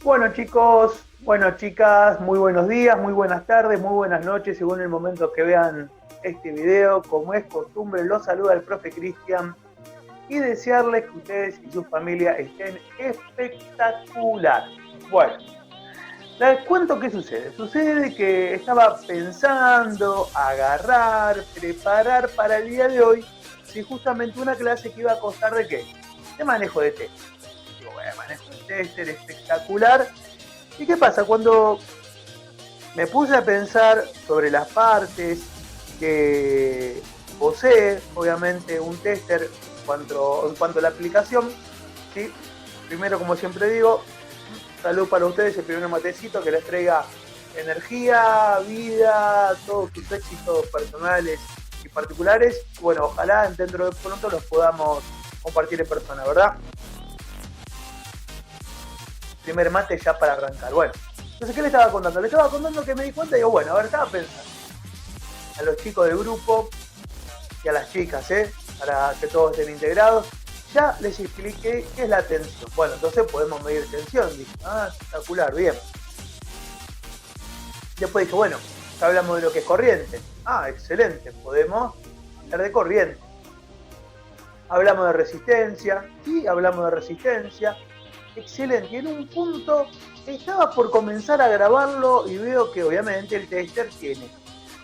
Bueno chicos, bueno chicas, muy buenos días, muy buenas tardes, muy buenas noches, según el momento que vean este video. Como es costumbre, los saluda el profe Cristian y desearles que ustedes y su familia estén espectacular. Bueno, les cuento qué sucede. Sucede que estaba pensando agarrar, preparar para el día de hoy, si justamente una clase que iba a costar de qué? De manejo de test. Digo, bueno, manejo de tester espectacular. ¿Y qué pasa? Cuando me puse a pensar sobre las partes que posee, obviamente, un tester en cuanto a la aplicación, ¿sí? Primero, como siempre digo, salud para ustedes, el primer matecito que les traiga energía, vida, todos sus éxitos personales y particulares. Bueno, ojalá dentro de pronto los podamos compartir en persona, ¿verdad? Primer mate ya para arrancar. Bueno, entonces, ¿qué le estaba contando? Le estaba contando que me di cuenta y digo, bueno, a ver, estaba pensando a los chicos del grupo y a las chicas, para que todos estén integrados. Ya les expliqué qué es la tensión. Bueno, entonces podemos medir tensión. Dije, espectacular, bien. Después dije, bueno, ya hablamos de lo que es corriente. Excelente, podemos hablar de corriente. Hablamos de resistencia, sí, hablamos de resistencia. Excelente. Y en un punto estaba por comenzar a grabarlo y veo que obviamente el tester tiene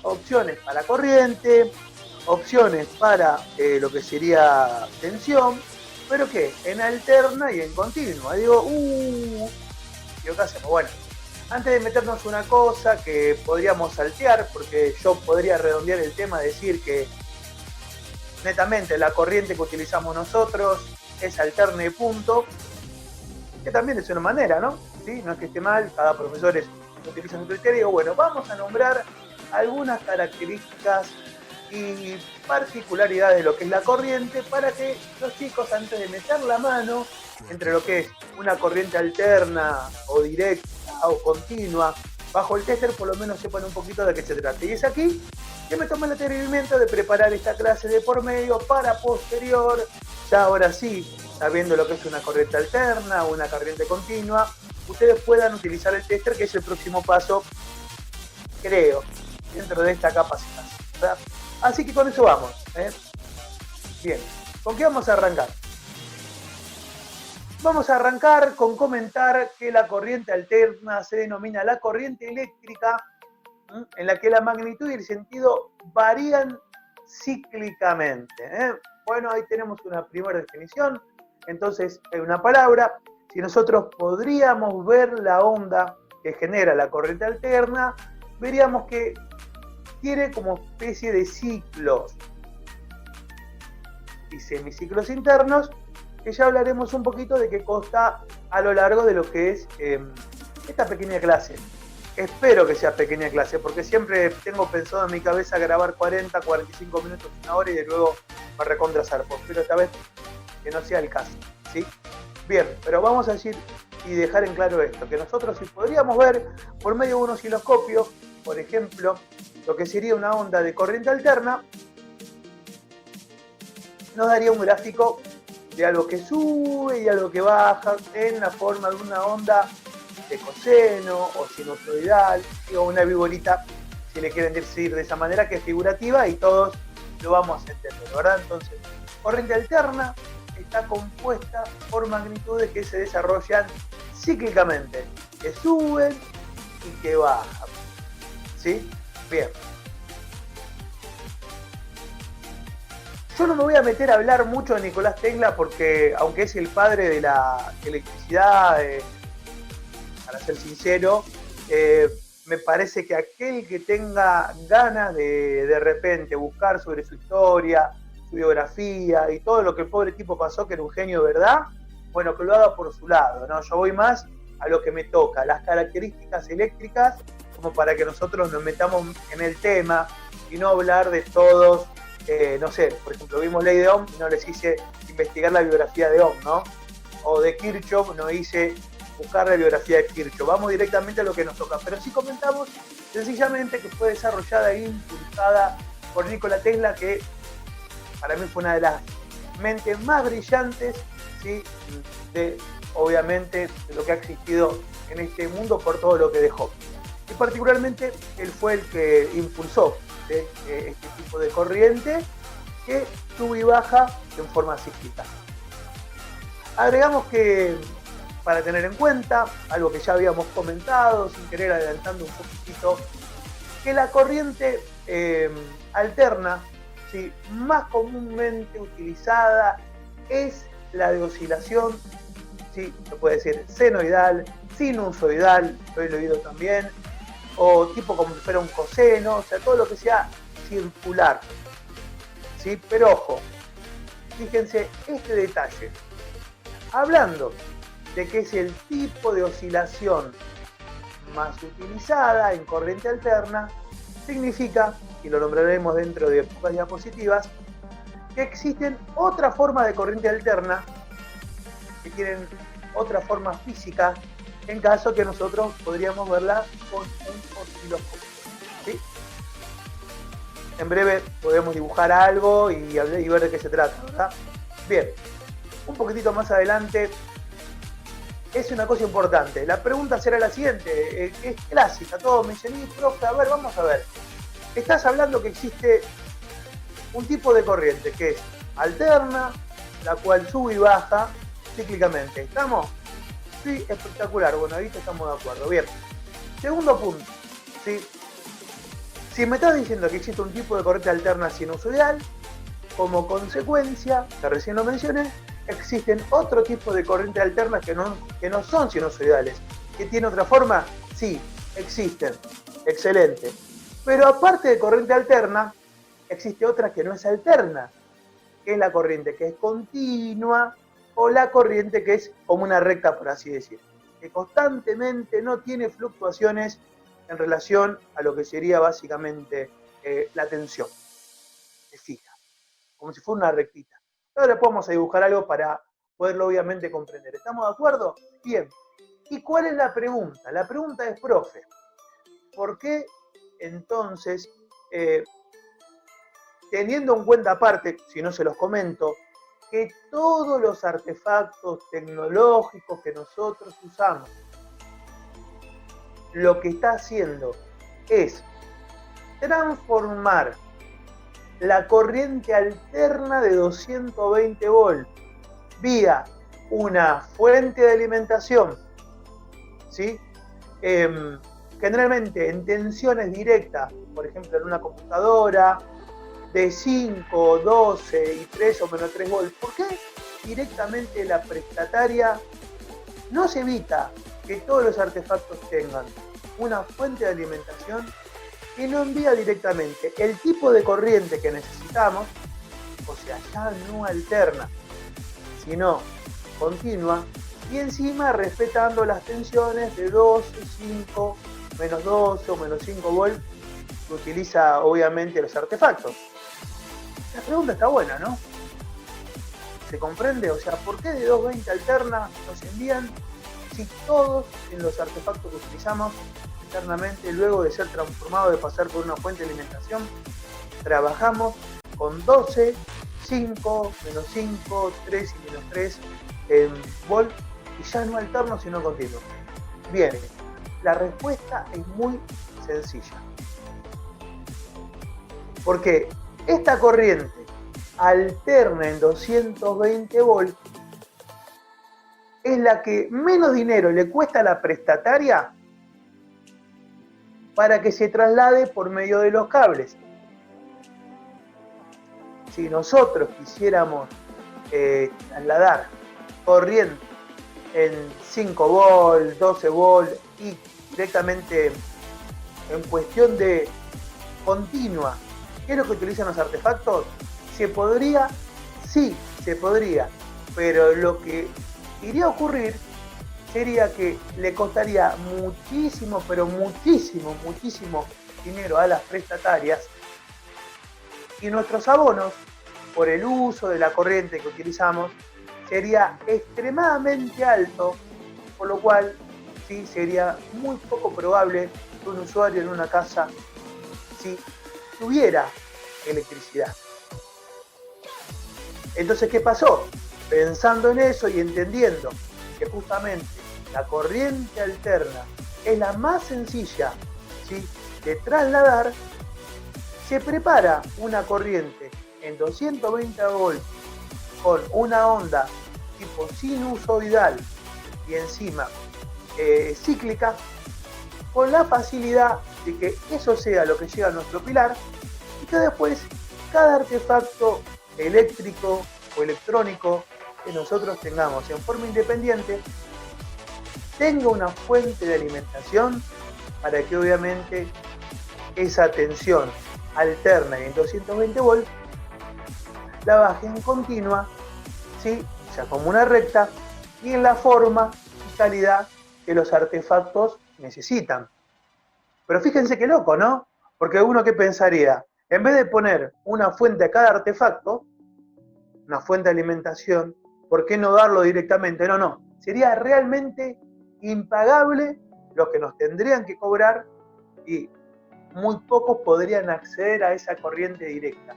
opciones para corriente, opciones para lo que sería tensión, pero que en alterna y en continua. Digo, ¿qué hacemos? Bueno, antes de meternos una cosa que podríamos saltear, porque yo podría redondear el tema, decir que netamente la corriente que utilizamos nosotros es alterna y punto, que también es una manera, ¿no? ¿Sí? No es que esté mal, cada profesor utiliza su criterio. Bueno, vamos a nombrar algunas características y particularidades de lo que es la corriente para que los chicos, antes de meter la mano entre lo que es una corriente alterna o directa o continua bajo el tester, por lo menos sepan un poquito de qué se trata. Y es aquí que me tomé el atrevimiento de preparar esta clase de por medio para posterior, ya ahora sí, sabiendo lo que es una corriente alterna o una corriente continua, ustedes puedan utilizar el tester, que es el próximo paso, creo, dentro de esta capacitación, ¿verdad? Así que con eso vamos. Bien, ¿con qué vamos a arrancar? Vamos a arrancar con comentar que la corriente alterna se denomina la corriente eléctrica, en la que la magnitud y el sentido varían cíclicamente. Bueno, ahí tenemos una primera definición. Entonces, hay una palabra. Si nosotros podríamos ver la onda que genera la corriente alterna, veríamos que tiene como especie de ciclos y semiciclos internos, que ya hablaremos un poquito de qué consta a lo largo de lo que es esta pequeña clase. Espero que sea pequeña clase, porque siempre tengo pensado en mi cabeza grabar 40, 45 minutos, una hora y de luego me recontra zarpo. Pero esta vez que no sea el caso, ¿sí? Bien, pero vamos a decir y dejar en claro esto, que nosotros si podríamos ver por medio de un osciloscopio, por ejemplo, lo que sería una onda de corriente alterna, nos daría un gráfico de algo que sube y algo que baja en la forma de una onda de coseno o sinusoidal, o una viborita, si le quieren decir de esa manera, que es figurativa y todos lo vamos a entender, ¿verdad? Entonces, corriente alterna está compuesta por magnitudes que se desarrollan cíclicamente, que suben y que bajan, ¿sí? Bien. Yo no me voy a meter a hablar mucho de Nicolás Tesla porque, aunque es el padre de la electricidad, para ser sincero, me parece que aquel que tenga ganas de repente buscar sobre su historia, su biografía y todo lo que el pobre tipo pasó, que era un genio de verdad, bueno, que lo haga por su lado, ¿no? Yo voy más a lo que me toca, las características eléctricas, como para que nosotros nos metamos en el tema y no hablar de todos. No sé, por ejemplo, vimos Ley de Ohm y no les hice investigar la biografía de Ohm, ¿no? O de Kirchhoff no hice buscar la biografía de Kirchhoff. Vamos directamente a lo que nos toca. Pero sí comentamos sencillamente que fue desarrollada e impulsada por Nikola Tesla, que para mí fue una de las mentes más brillantes, ¿sí? Obviamente, de lo que ha existido en este mundo por todo lo que dejó. Y particularmente él fue el que impulsó este tipo de corriente que sube y baja en forma cíclica. Agregamos que, para tener en cuenta, algo que ya habíamos comentado, sin querer adelantando un poquitito, que la corriente alterna, ¿sí?, más comúnmente utilizada es la de oscilación, ¿sí?, se puede decir senoidal, sinusoidal, lo he oído también, o tipo como si fuera un coseno, o sea, todo lo que sea circular, ¿sí? Pero ojo, fíjense este detalle. Hablando de que es el tipo de oscilación más utilizada en corriente alterna, significa, y lo nombraremos dentro de pocas diapositivas, que existen otras formas de corriente alterna que tienen otra forma física, en caso que nosotros podríamos verla con un osciloscopio, ¿sí? En breve podemos dibujar algo y ver de qué se trata, ¿verdad? Bien, un poquitito más adelante es una cosa importante. La pregunta será la siguiente, es clásica, todos me dicen, profe, a ver, vamos a ver. Estás hablando que existe un tipo de corriente que es alterna, la cual sube y baja cíclicamente. ¿Estamos? Sí, espectacular. Bueno, ahí estamos de acuerdo. Bien. Segundo punto. ¿Sí? Si me estás diciendo que existe un tipo de corriente alterna sinusoidal, como consecuencia, que recién lo mencioné, existen otro tipo de corriente alterna que no son sinusoidales. ¿Que tiene otra forma? Sí, existen. Excelente. Pero aparte de corriente alterna, existe otra que no es alterna, que es la corriente que es continua o la corriente que es como una recta, por así decir, que constantemente no tiene fluctuaciones en relación a lo que sería básicamente la tensión. Se fija, como si fuera una rectita. Ahora podemos dibujar algo para poderlo obviamente comprender. ¿Estamos de acuerdo? Bien. ¿Y cuál es la pregunta? La pregunta es, profe, ¿por qué entonces, teniendo en cuenta aparte, si no se los comento, que todos los artefactos tecnológicos que nosotros usamos, lo que está haciendo es transformar la corriente alterna de 220 volts vía una fuente de alimentación, ¿sí? Generalmente en tensiones directas, por ejemplo en una computadora, de 5, 12 y 3 o menos 3 volts. ¿Por qué directamente la prestataria no se evita que todos los artefactos tengan una fuente de alimentación y no envía directamente el tipo de corriente que necesitamos? O sea, ya no alterna, sino continua, y encima respetando las tensiones de 12, 5, menos 12 o menos 5 volts que utiliza obviamente los artefactos. La pregunta está buena, ¿no? ¿Se comprende? O sea, ¿por qué de 220 alterna nos envían si todos en los artefactos que utilizamos internamente, luego de ser transformados, de pasar por una fuente de alimentación, trabajamos con 12, 5, menos 5, 3 y menos 3 volt y ya no alterno sino continuo? Bien, la respuesta es muy sencilla. Porque esta corriente alterna en 220 volts es la que menos dinero le cuesta a la prestataria para que se traslade por medio de los cables. Si nosotros quisiéramos trasladar corriente en 5 volts, 12 volts y directamente en cuestión de continua, ¿qué es lo que utilizan los artefactos? ¿Se podría? Sí, se podría, pero lo que iría a ocurrir sería que le costaría muchísimo, pero muchísimo, muchísimo dinero a las prestatarias, y nuestros abonos, por el uso de la corriente que utilizamos, sería extremadamente alto, por lo cual sí sería muy poco probable que un usuario en una casa sí tuviera electricidad. Entonces, ¿qué pasó? Pensando en eso y entendiendo que justamente la corriente alterna es la más sencilla, ¿sí?, de trasladar, se prepara una corriente en 220 volts con una onda tipo sinusoidal y encima cíclica, con la facilidad de que eso sea lo que llega a nuestro pilar y que después cada artefacto eléctrico o electrónico que nosotros tengamos en forma independiente tenga una fuente de alimentación para que obviamente esa tensión alterna en 220 volts la baje en continua, ¿sí?, o sea, como una recta y en la forma y calidad que los artefactos necesitan. Pero fíjense qué loco, ¿no? Porque uno que pensaría, en vez de poner una fuente a cada artefacto, una fuente de alimentación, ¿por qué no darlo directamente? No, no, sería realmente impagable lo que nos tendrían que cobrar y muy pocos podrían acceder a esa corriente directa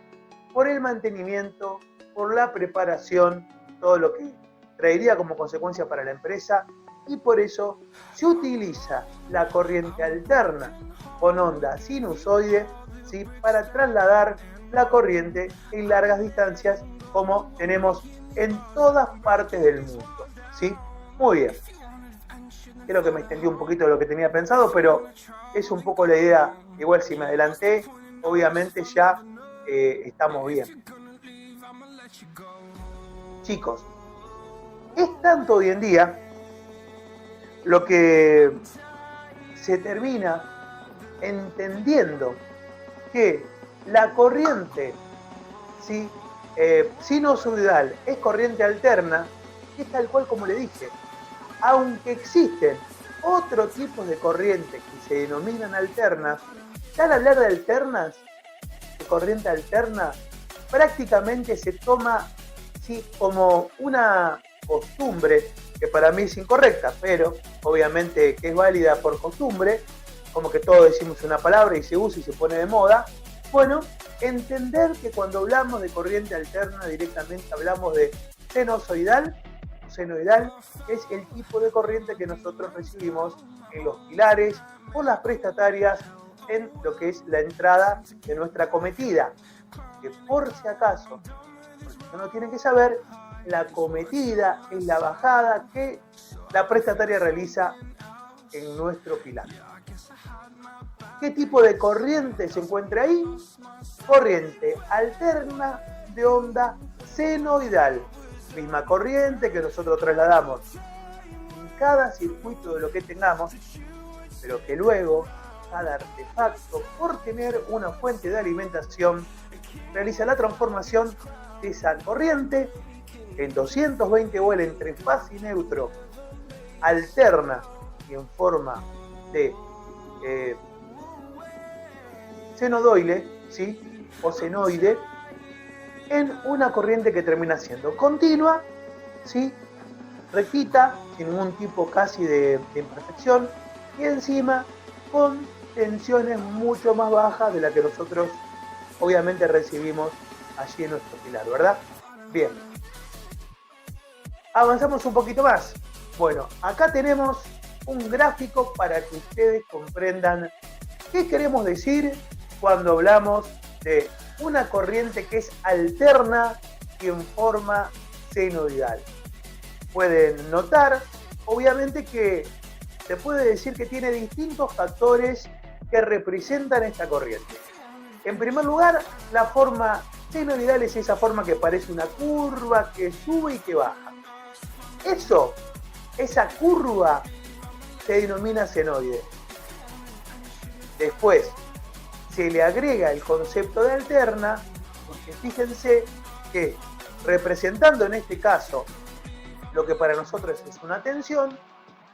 por el mantenimiento, por la preparación, todo lo que traería como consecuencia para la empresa, y por eso se utiliza la corriente alterna con onda sinusoide, ¿sí?, para trasladar la corriente en largas distancias como tenemos en todas partes del mundo, ¿sí? Muy bien. Creo que me extendí un poquito de lo que tenía pensado, pero es un poco la idea. Igual si me adelanté, obviamente ya estamos bien. Chicos, es tanto hoy en día lo que se termina entendiendo que la corriente, ¿sí?, sinusoidal es corriente alterna, es tal cual como le dije. Aunque existen otros tipos de corrientes que se denominan alternas, ya al hablar de alternas, de corriente alterna, prácticamente se toma, ¿sí?, como una costumbre que para mí es incorrecta, pero obviamente que es válida por costumbre, como que todos decimos una palabra y se usa y se pone de moda. Bueno, entender que cuando hablamos de corriente alterna directamente hablamos de sinusoidal. Senoidal es el tipo de corriente que nosotros recibimos en los pilares por las prestatarias en lo que es la entrada de nuestra cometida. Que por si acaso, porque no tienen que saber, la cometida es la bajada que la prestataria realiza en nuestro pilar. ¿Qué tipo de corriente se encuentra ahí? Corriente alterna de onda senoidal. Misma corriente que nosotros trasladamos en cada circuito de lo que tengamos, pero que luego cada artefacto, por tener una fuente de alimentación, realiza la transformación de esa corriente en 220 volt entre fase y neutro, alterna y en forma de senodoile, ¿sí?, o senoide, en una corriente que termina siendo continua, ¿sí?, rectita, sin ningún tipo casi de imperfección, y encima con tensiones mucho más bajas de la que nosotros obviamente recibimos allí en nuestro pilar, ¿verdad? Bien. Avanzamos un poquito más. Bueno, acá tenemos un gráfico para que ustedes comprendan qué queremos decir cuando hablamos de una corriente que es alterna y en forma senoidal. Pueden notar, obviamente, que se puede decir que tiene distintos factores que representan esta corriente. En primer lugar, la forma senoidal es esa forma que parece una curva que sube y que baja. Esa curva se denomina senoide. Después se le agrega el concepto de alterna, porque fíjense que representando en este caso lo que para nosotros es una tensión,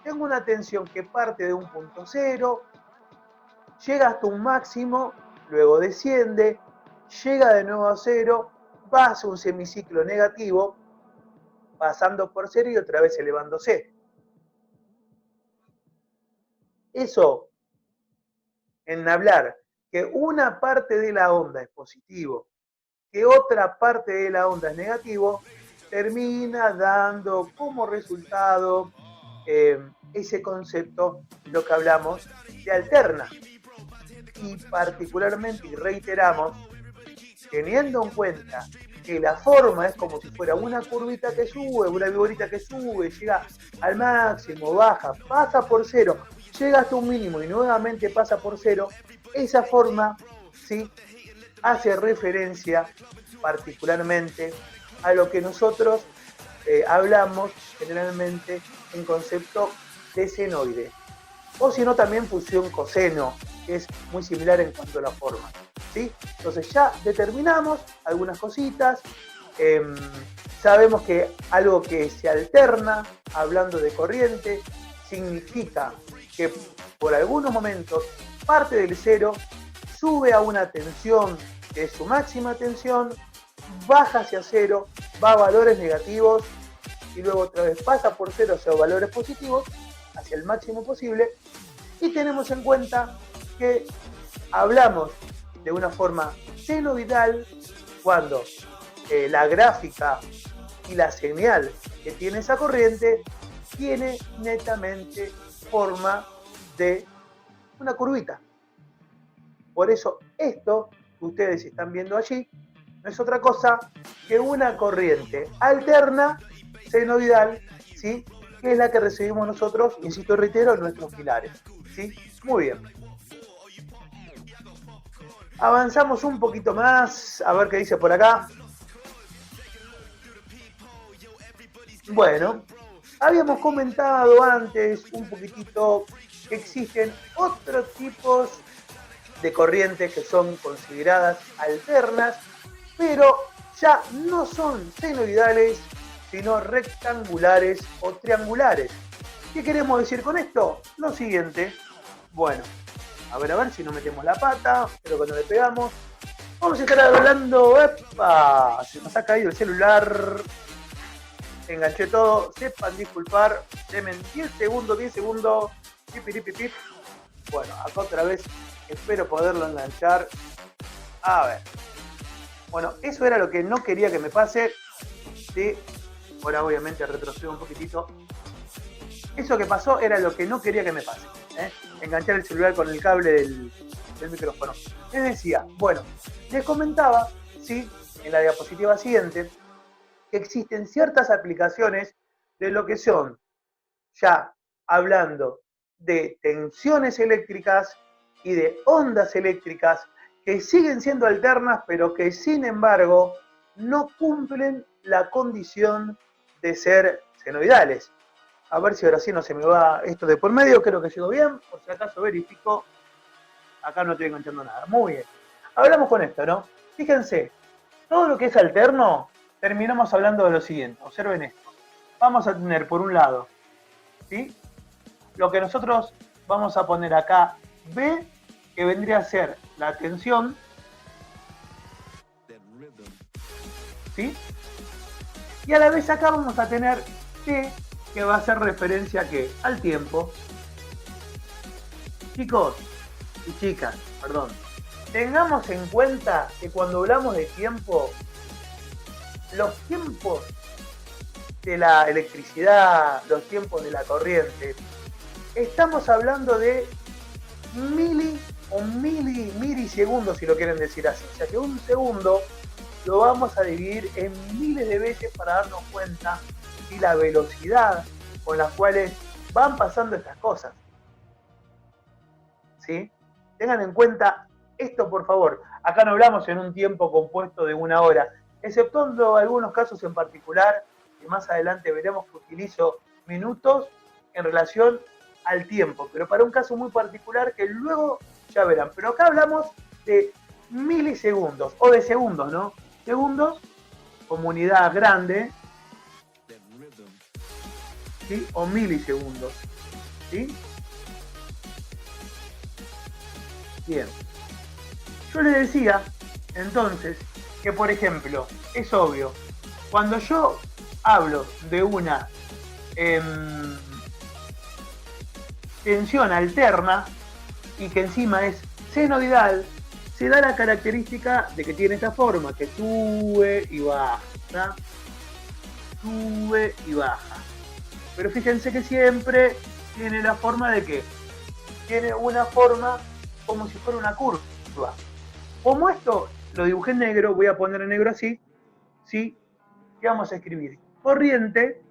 tengo una tensión que parte de un punto cero, llega hasta un máximo, luego desciende, llega de nuevo a cero, va hacia un semiciclo negativo, pasando por cero y otra vez elevándose. Eso, en hablar que una parte de la onda es positivo, que otra parte de la onda es negativo, termina dando como resultado ese concepto de lo que hablamos de alterna. Y particularmente, y reiteramos, teniendo en cuenta que la forma es como si fuera una curvita que sube, una viborita que sube, llega al máximo, baja, pasa por cero, llega hasta un mínimo y nuevamente pasa por cero, esa forma, ¿sí?, hace referencia particularmente a lo que nosotros hablamos generalmente en concepto de senoide, o si no también función coseno, que es muy similar en cuanto a la forma, ¿sí? Entonces ya determinamos algunas cositas, sabemos que algo que se alterna, hablando de corriente, significa que por algunos momentos parte del cero, sube a una tensión que es su máxima tensión, baja hacia cero, va a valores negativos y luego otra vez pasa por cero hacia valores positivos, hacia el máximo posible, y tenemos en cuenta que hablamos de una forma senoidal cuando la gráfica y la señal que tiene esa corriente tiene netamente forma de una curvita. Por eso esto que ustedes están viendo allí no es otra cosa que una corriente alterna senoidal, ¿sí?, que es la que recibimos nosotros, insisto y reitero, en nuestros pilares, ¿sí? Muy bien. Avanzamos un poquito más, a ver qué dice por acá. Bueno, habíamos comentado antes un poquitito que existen otros tipos de corrientes que son consideradas alternas, pero ya no son senoidales, sino rectangulares o triangulares. ¿Qué queremos decir con esto? Lo siguiente. Bueno, a ver si no metemos la pata, pero cuando le pegamos, vamos a estar hablando. ¡Epa! Se nos ha caído el celular. Enganché todo. Sepan disculpar. Denme 10 segundos. Pip. Bueno, acá otra vez espero poderlo enganchar. A ver. Bueno, eso era lo que no quería que me pase. Sí. Ahora obviamente retrocedo un poquitito. Eso que pasó era lo que no quería que me pase. Enganchar el celular con el cable del micrófono. Les decía, bueno, les comentaba, ¿sí?, en la diapositiva siguiente, que existen ciertas aplicaciones de lo que son, ya hablando de tensiones eléctricas y de ondas eléctricas que siguen siendo alternas, pero que sin embargo no cumplen la condición de ser senoidales. A ver si ahora sí no se me va esto de por medio, creo que llegó bien, por si acaso verifico. Acá no estoy enganchando nada. Muy bien. Hablamos con esto, ¿no? Fíjense, todo lo que es alterno, terminamos hablando de lo siguiente. Observen esto. Vamos a tener por un lado, ¿sí?, lo que nosotros vamos a poner acá, B, que vendría a ser la tensión, ¿sí? Y a la vez acá vamos a tener T, que va a hacer referencia a ¿qué? Al tiempo. Chicos y chicas, perdón, tengamos en cuenta que cuando hablamos de tiempo, los tiempos de la electricidad, los tiempos de la corriente, estamos hablando de milisegundos, si lo quieren decir así. O sea que un segundo lo vamos a dividir en miles de veces para darnos cuenta de la velocidad con las cuales van pasando estas cosas. ¿Sí? Tengan en cuenta esto, por favor. Acá no hablamos en un tiempo compuesto de 1 hora, exceptuando algunos casos en particular, que más adelante veremos que utilizo minutos en relación al tiempo, pero para un caso muy particular que luego ya verán. Pero acá hablamos de milisegundos, o de segundos, ¿no? Segundos como unidad grande, ¿sí?, o milisegundos, ¿sí? Bien. Yo les decía, entonces, que por ejemplo, es obvio, cuando yo hablo de una tensión alterna y que encima es senoidal, se da la característica de que tiene esta forma, que sube y baja, ¿tá? Sube y baja. Pero fíjense que siempre tiene la forma de ¿qué? Tiene una forma como si fuera una curva. Como esto lo dibujé en negro, voy a poner en negro así, ¿sí? Y vamos a escribir corriente,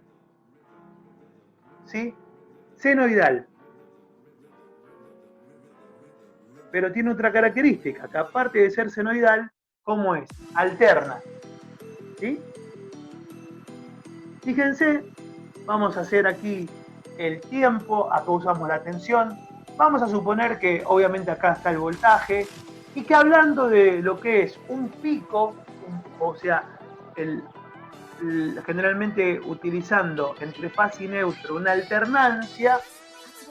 ¿sí? Senoidal. Pero tiene otra característica, que aparte de ser senoidal, ¿cómo es? Alterna, ¿sí? Fíjense, vamos a hacer aquí el tiempo, acá usamos la tensión, vamos a suponer que obviamente acá está el voltaje, y que hablando de lo que es un pico, o sea, generalmente utilizando entre fase y neutro una alternancia,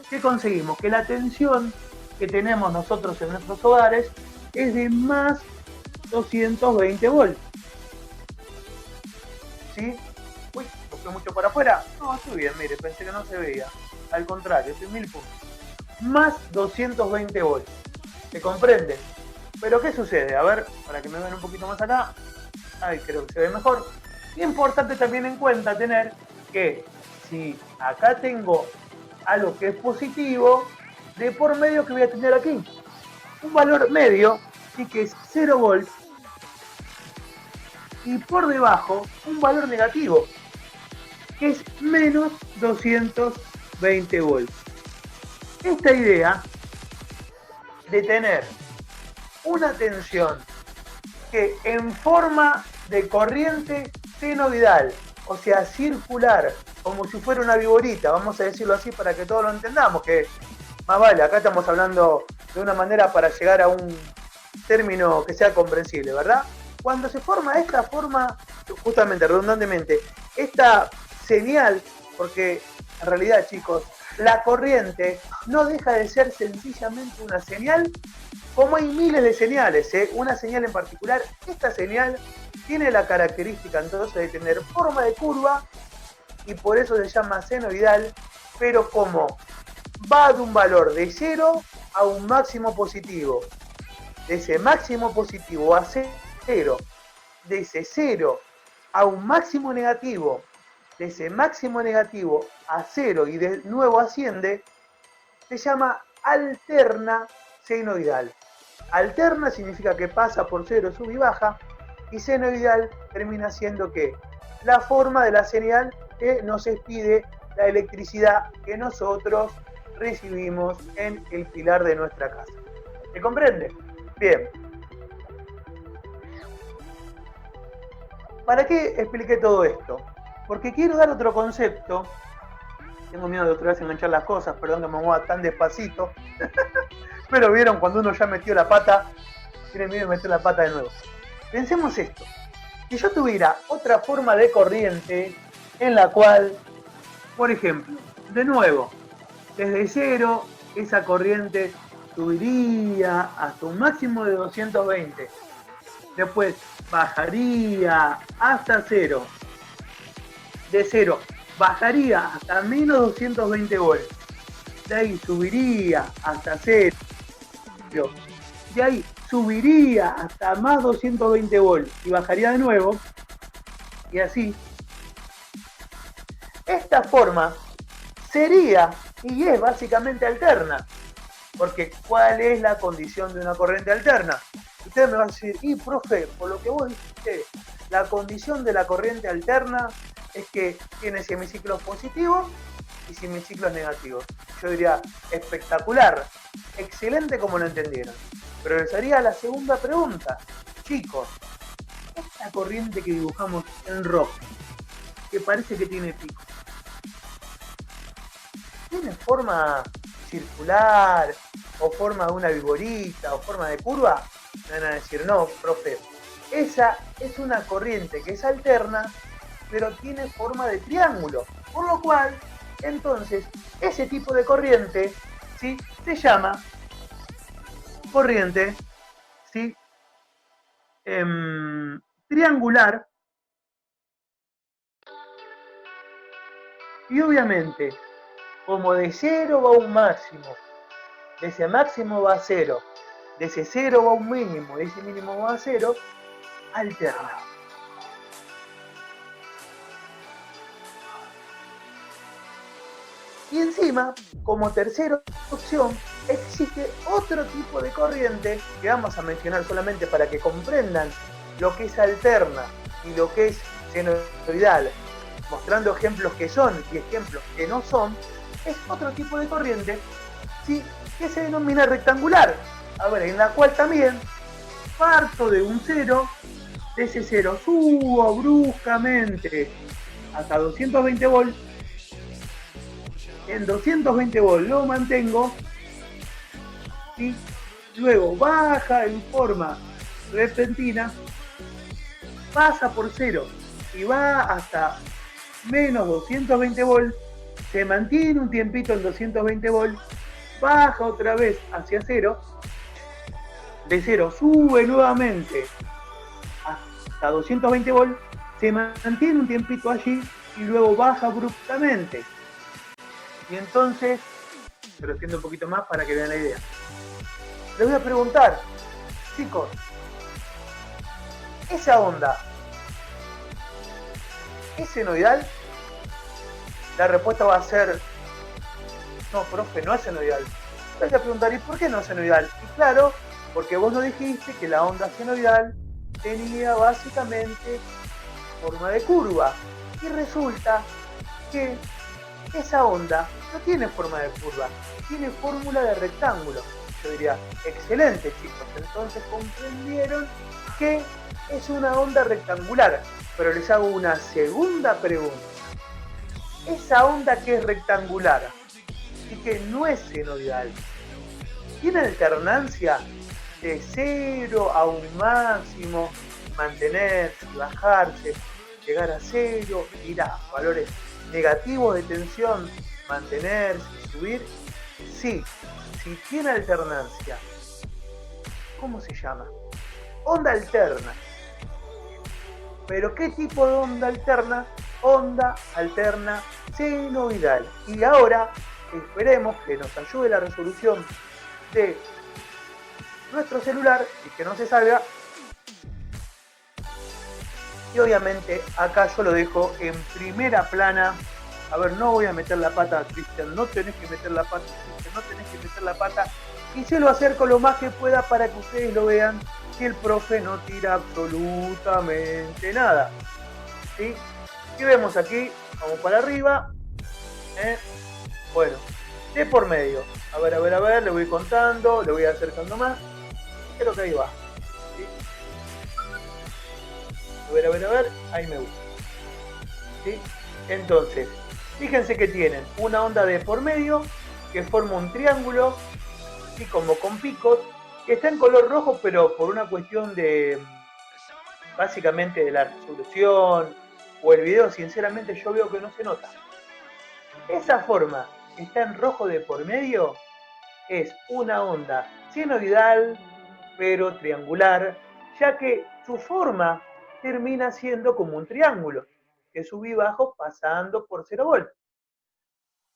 ¿qué conseguimos? Que la tensión que tenemos nosotros en nuestros hogares es de más 220 volts. ¿Sí? Uy, ¿lo fue mucho para afuera? No, estoy bien, mire, pensé que no se veía. Al contrario, estoy 1000 puntos. Más 220 volts. ¿Se comprende? Pero ¿qué sucede? A ver, para que me vean un poquito más acá. Ahí creo que se ve mejor. Importante también en cuenta tener que si acá tengo algo que es positivo, de por medio que voy a tener aquí un valor medio, sí, que es 0 volts, y por debajo un valor negativo, que es menos 220 volts. Esta idea de tener una tensión que en forma de corriente senoidal, o sea, circular, como si fuera una viborita, vamos a decirlo así para que todos lo entendamos, que más vale, acá estamos hablando de una manera para llegar a un término que sea comprensible, ¿verdad? Cuando se forma esta forma, justamente, redundantemente, esta señal, porque en realidad, chicos, la corriente no deja de ser sencillamente una señal, como hay miles de señales, una señal en particular, esta señal tiene la característica entonces de tener forma de curva y por eso se llama senoidal, pero como va de un valor de 0 a un máximo positivo, de ese máximo positivo a 0, de ese 0 a un máximo negativo, de ese máximo negativo a 0 y de nuevo asciende, se llama alterna senoidal. Alterna significa que pasa por 0, sube y baja, y senoidal termina siendo que la forma de la señal que nos expide la electricidad que nosotros recibimos en el pilar de nuestra casa. ¿Se comprende? Bien. ¿Para qué expliqué todo esto? Porque quiero dar otro concepto. Tengo miedo de otra vez enganchar las cosas, perdón que me mueva tan despacito. Pero vieron, cuando uno ya metió la pata, tiene miedo de meter la pata de nuevo. Pensemos esto. Si yo tuviera otra forma de corriente en la cual, por ejemplo, de nuevo, desde 0, esa corriente subiría hasta un máximo de 220. Después bajaría hasta 0. De 0 bajaría hasta menos 220 volts. De ahí subiría hasta 0. De ahí subiría hasta más 220 volts y bajaría de nuevo. Y así. Esta forma sería y es básicamente alterna. Porque ¿cuál es la condición de una corriente alterna? Usted me va a decir, y profe, por lo que vos dijiste, la condición de la corriente alterna es que tiene semiciclos positivos y semiciclos negativos. Yo diría, espectacular, excelente como lo entendieron. Pero les haría la segunda pregunta. Chicos, esta corriente que dibujamos en rojo, que parece que tiene pico, ¿tiene forma circular o forma de una viborita o forma de curva? Me van a decir, no, profe, esa es una corriente que es alterna, pero tiene forma de triángulo. Por lo cual, entonces, ese tipo de corriente, ¿sí?, se llama corriente, ¿sí?, triangular. Y obviamente, como de 0 va a un máximo, de ese máximo va a 0, de ese 0 va a un mínimo, de ese mínimo va a 0, alterna. Y encima, como tercera opción, existe otro tipo de corriente que vamos a mencionar solamente para que comprendan lo que es alterna y lo que es senoidal, mostrando ejemplos que son y ejemplos que no son. Es otro tipo de corriente, ¿sí?, que se denomina rectangular. A ver, en la cual también parto de un cero, de ese cero subo bruscamente hasta 220 volts, en 220 volts lo mantengo, y luego baja en forma repentina, pasa por cero y va hasta menos 220 volts, se mantiene un tiempito en 220 volts, baja otra vez hacia cero, de cero sube nuevamente hasta 220 volts, se mantiene un tiempito allí y luego baja abruptamente. Y entonces, se lo extiendo un poquito más para que vean la idea. Les voy a preguntar, chicos, esa onda, ¿es senoidal? La respuesta va a ser, no, profe, no es senoidal. Les voy a preguntar, ¿y por qué no es senoidal? Y claro, porque vos nos dijiste que la onda senoidal tenía básicamente forma de curva. Y resulta que esa onda no tiene forma de curva, tiene fórmula de rectángulo. Yo diría, excelente, chicos, entonces comprendieron que es una onda rectangular. Pero les hago una segunda pregunta. Esa onda que es rectangular y que no es senoidal, ¿tiene alternancia de 0 a un máximo, mantenerse, bajarse, llegar a 0, ir a valores negativos de tensión, mantenerse, subir? Sí, si tiene alternancia. ¿Cómo se llama? Onda alterna. ¿Pero qué tipo de onda alterna? Onda alterna senoidal. Y ahora esperemos que nos ayude la resolución de nuestro celular y que no se salga. Y obviamente acá yo lo dejo en primera plana. A ver, no voy a meter la pata, Cristian, no tenés que meter la pata, Cristian, no tenés que meter la pata. Y se lo acerco lo más que pueda para que ustedes lo vean, que el profe no tira absolutamente nada. ¿Sí? Y vemos aquí, vamos para arriba. Bueno, de por medio. A ver, le voy contando, le voy acercando más. Creo que ahí va. ¿Sí? A ver, ahí me gusta. ¿Sí? Entonces, fíjense que tienen una onda de por medio que forma un triángulo, así como con picos, que está en color rojo, pero por una cuestión de, básicamente, de la resolución o el video, sinceramente yo veo que no se nota. Esa forma que está en rojo de por medio es una onda senoidal, pero triangular, ya que su forma termina siendo como un triángulo, que sube y bajo pasando por 0 volts.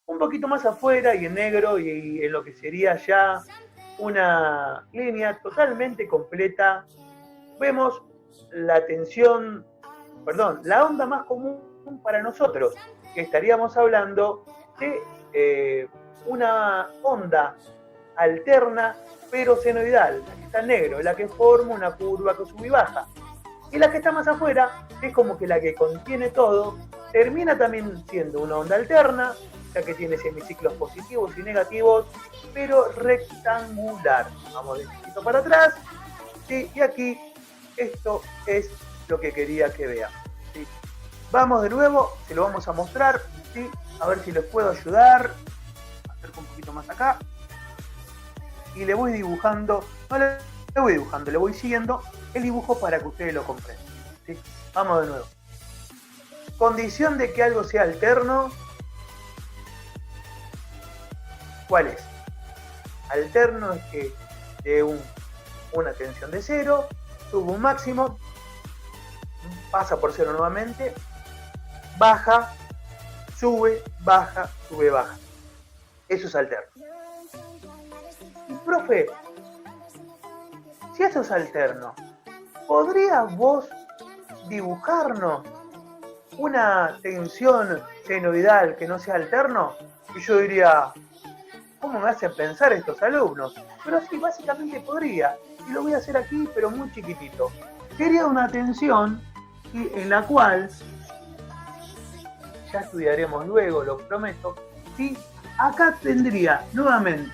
Un poquito más afuera y en negro y en lo que sería ya una línea totalmente completa, vemos la tensión, perdón, la onda más común para nosotros, que estaríamos hablando de una onda alterna pero senoidal, la que está en negro, la que forma una curva que sube y baja. Y la que está más afuera, que es como que la que contiene todo, termina también siendo una onda alterna, ya que tiene semiciclos positivos y negativos, pero rectangular. Vamos de poquito para atrás, ¿sí? Y aquí esto es lo que quería que vean. ¿Sí? Vamos de nuevo, se lo vamos a mostrar, ¿sí? A ver si les puedo ayudar. Acerco un poquito más acá. Y le voy dibujando, no le voy dibujando, le voy siguiendo el dibujo para que ustedes lo comprendan. ¿Sí? Vamos de nuevo. Condición de que algo sea alterno. ¿Cuál es? Alterno es que de una tensión de 0, sube un máximo, pasa por 0 nuevamente, baja, sube, baja, sube, baja. Eso es alterno. Y profe, si eso es alterno, ¿podrías vos dibujarnos una tensión senoidal que no sea alterno? Y yo diría, ¿cómo me hacen pensar estos alumnos? Pero sí, básicamente podría. Y lo voy a hacer aquí, pero muy chiquitito. Sería una tensión en la cual, ya estudiaremos luego, lo prometo, ¿sí? Acá tendría nuevamente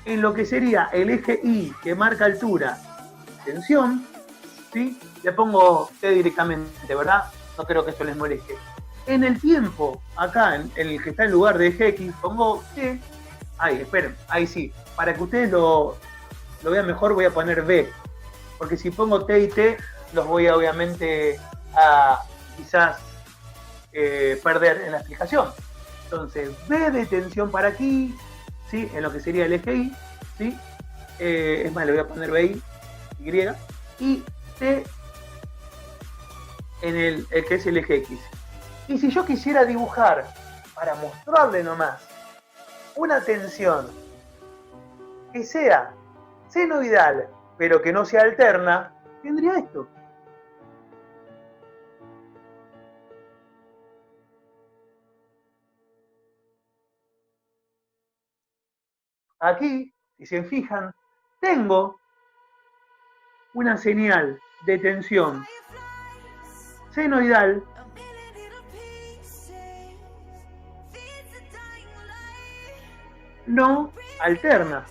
en lo que sería el eje Y que marca altura, tensión, ¿sí? Le pongo T directamente, ¿verdad? No creo que esto les moleste. En el tiempo, acá en el que está en lugar de eje X, pongo T. Ahí, esperen, ahí sí. Para que ustedes lo vean mejor voy a poner B. Porque si pongo T y T, los voy a obviamente a quizás perder en la explicación. Entonces, B de tensión para aquí, ¿sí? En lo que sería el eje Y, ¿sí? Es más, le voy a poner BI, Y, y T en el que es el eje X. Y si yo quisiera dibujar, para mostrarle nomás, una tensión que sea senoidal, pero que no sea alterna, tendría esto. Aquí, si se fijan, tengo una señal de tensión senoidal no alterna.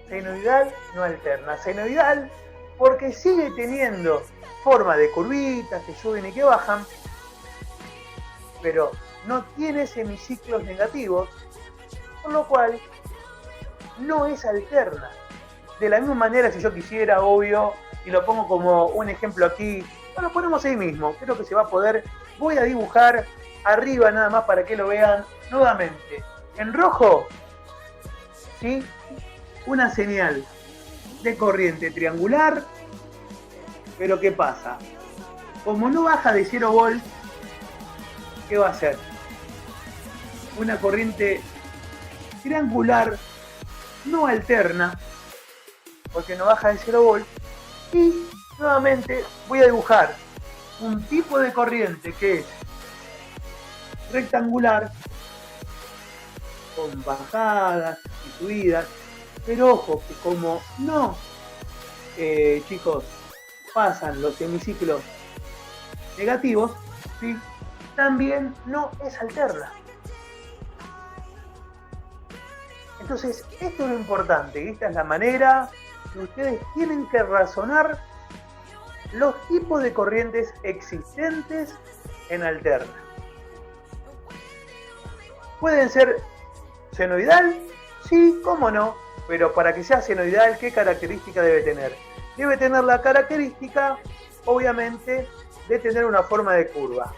Senoidal no alterna. Senoidal porque sigue teniendo forma de curvitas que suben y que bajan, pero no tiene semiciclos negativos, por lo cual no es alterna. De la misma manera, si yo quisiera, obvio, y lo pongo como un ejemplo aquí, lo ponemos ahí mismo, creo que se va a poder. Voy a dibujar arriba nada más para que lo vean nuevamente. En rojo, ¿sí? Una señal de corriente triangular, pero ¿qué pasa? Como no baja de 0 volts, ¿qué va a hacer? Una corriente triangular no alterna, porque no baja de 0 volts, y nuevamente voy a dibujar un tipo de corriente que es rectangular, con bajadas y subidas, pero ojo que como no, chicos, pasan los semiciclos negativos, ¿sí? También no es alterna. Entonces, esto es lo importante, y esta es la manera que ustedes tienen que razonar los tipos de corrientes existentes en alterna. Pueden ser senoidal, sí, cómo no, pero para que sea senoidal, ¿qué característica debe tener? Debe tener la característica, obviamente, de tener una forma de curva.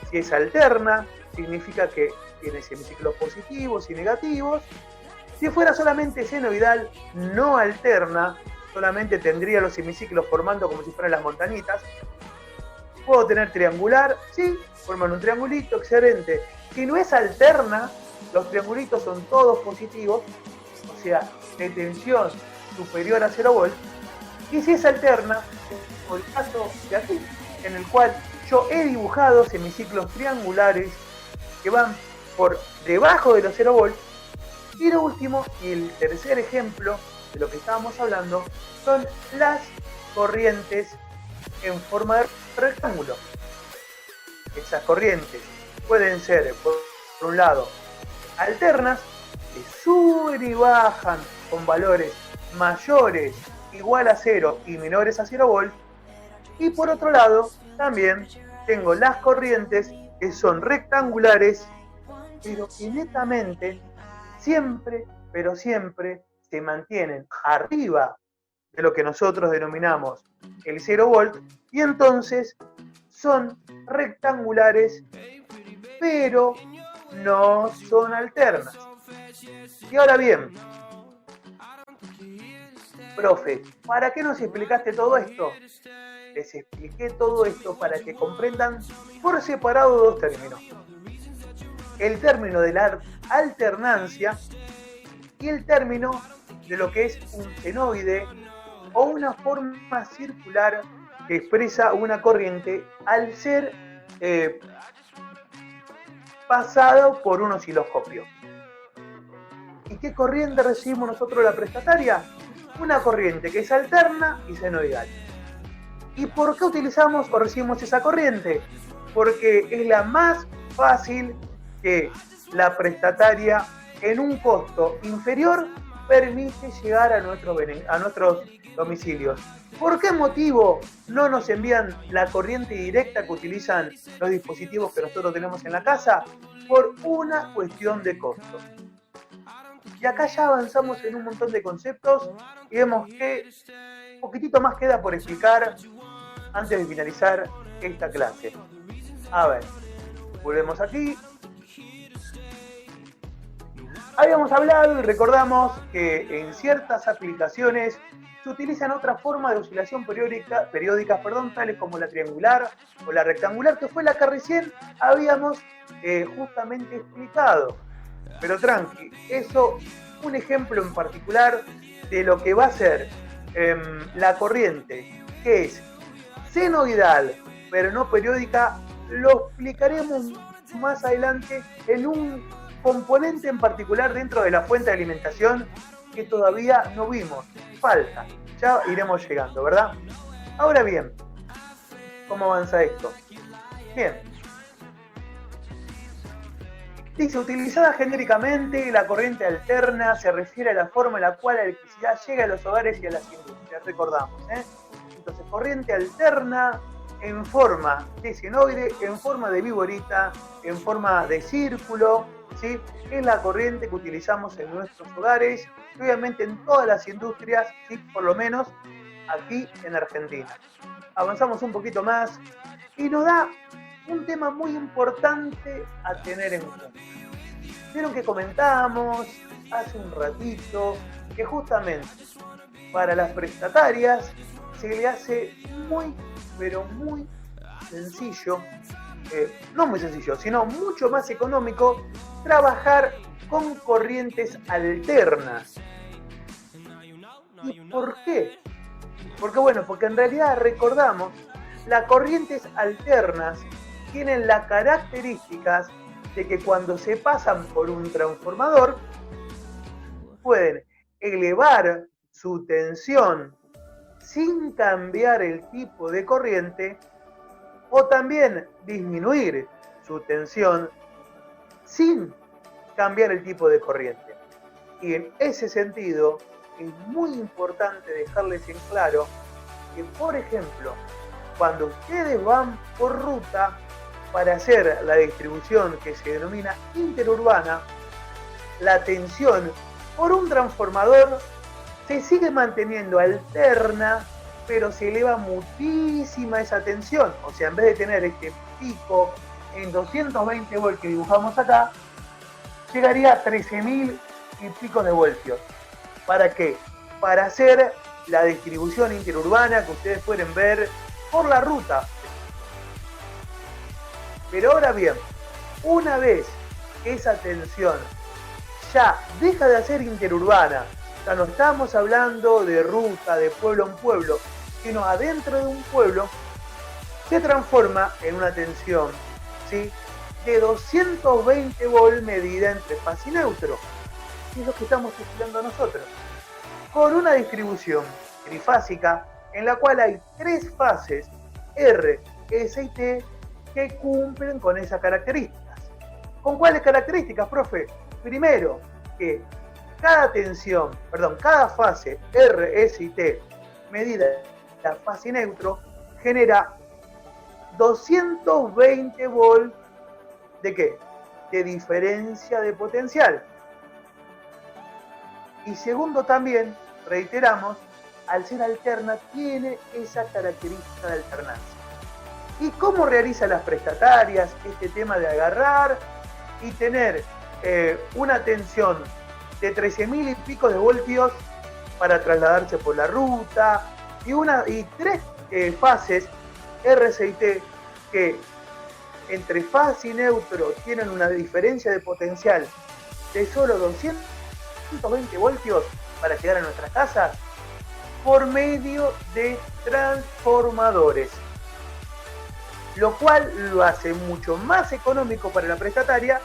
Si es alterna, significa que tiene semiciclos positivos y negativos. Si fuera solamente senoidal, no alterna, solamente tendría los semiciclos formando como si fueran las montañitas. Puedo tener triangular, sí, forman un triangulito, excelente. Si no es alterna, los triangulitos son todos positivos, o sea, de tensión superior a 0 volts. Y si es alterna, como el caso de aquí, en el cual yo he dibujado semiciclos triangulares que van por debajo de los 0 volts. Y lo último, y el tercer ejemplo de lo que estábamos hablando, son las corrientes en forma de rectángulo. Esas corrientes pueden ser, por un lado, alternas, que suben y bajan con valores mayores, igual a 0 y menores a 0 volts. Y por otro lado, también tengo las corrientes que son rectangulares, pero que netamente siempre, pero siempre se mantienen arriba de lo que nosotros denominamos el 0 volt, y entonces son rectangulares, pero no son alternas. Y ahora bien, profe, ¿para qué nos explicaste todo esto? Les expliqué todo esto para que comprendan por separado dos términos. El término de la alternancia y el término de lo que es un senoide o una forma circular que expresa una corriente al ser pasado por un osciloscopio. ¿Y qué corriente recibimos nosotros la prestataria? Una corriente que es alterna y senoidal. ¿Y por qué utilizamos o recibimos esa corriente? Porque es la más fácil que la prestataria en un costo inferior permite llegar a nuestros domicilios. ¿Por qué motivo no nos envían la corriente directa que utilizan los dispositivos que nosotros tenemos en la casa? Por una cuestión de costo. Y acá ya avanzamos en un montón de conceptos y vemos que un poquitito más queda por explicar antes de finalizar esta clase. A ver, volvemos aquí. Habíamos hablado y recordamos que en ciertas aplicaciones se utilizan otras formas de oscilación periódicas, tales como la triangular o la rectangular, que fue la que recién habíamos justamente explicado. Pero tranqui, eso, un ejemplo en particular de lo que va a ser la corriente, que es senoidal, pero no periódica, lo explicaremos más adelante en un componente en particular dentro de la fuente de alimentación que todavía no vimos, falta, ya iremos llegando, ¿verdad? Ahora bien, ¿cómo avanza esto? Bien, dice, utilizada genéricamente, la corriente alterna se refiere a la forma en la cual la electricidad llega a los hogares y a las industrias, recordamos, Entonces, corriente alterna en forma de senoide, en forma de viborita, en forma de círculo, ¿sí? Es la corriente que utilizamos en nuestros hogares y obviamente en todas las industrias, ¿sí? Por lo menos aquí en Argentina. Avanzamos un poquito más y nos da un tema muy importante a tener en cuenta. Vieron que comentábamos hace un ratito que justamente para las prestatarias se le hace muy, pero muy sencillo, no muy sencillo, sino mucho más económico trabajar con corrientes alternas. ¿Y por qué? Porque en realidad recordamos, las corrientes alternas tienen las características de que cuando se pasan por un transformador pueden elevar su tensión sin cambiar el tipo de corriente o también disminuir su tensión sin cambiar el tipo de corriente. Y en ese sentido es muy importante dejarles en claro que, por ejemplo, cuando ustedes van por ruta para hacer la distribución que se denomina interurbana, la tensión por un transformador se sigue manteniendo alterna, pero se eleva muchísima esa tensión. O sea, en vez de tener este pico en 220 voltios que dibujamos acá, llegaría a 13.000 y pico de voltios. ¿Para qué? Para hacer la distribución interurbana que ustedes pueden ver por la ruta. Pero ahora bien, una vez que esa tensión ya deja de ser interurbana, ya no estamos hablando de ruta, de pueblo en pueblo, sino adentro de un pueblo, se transforma en una tensión, ¿sí?, de 220 volt medida entre fase y neutro, que es lo que estamos estudiando nosotros, con una distribución trifásica en la cual hay tres fases R, S y T que cumplen con esas características. ¿Con cuáles características, profe? Primero, que cada fase R, S y T medida la fase neutro genera 220 volt ¿de qué? De diferencia de potencial. Y segundo también, reiteramos, al ser alterna tiene esa característica de alternancia. ¿Y cómo realiza las prestatarias este tema de agarrar y tener una tensión de 13.000 y pico de voltios para trasladarse por la ruta y tres fases RC y T que entre fase y neutro tienen una diferencia de potencial de solo 220 voltios para llegar a nuestras casas? por medio de transformadores, lo cual lo hace mucho más económico para la prestataria,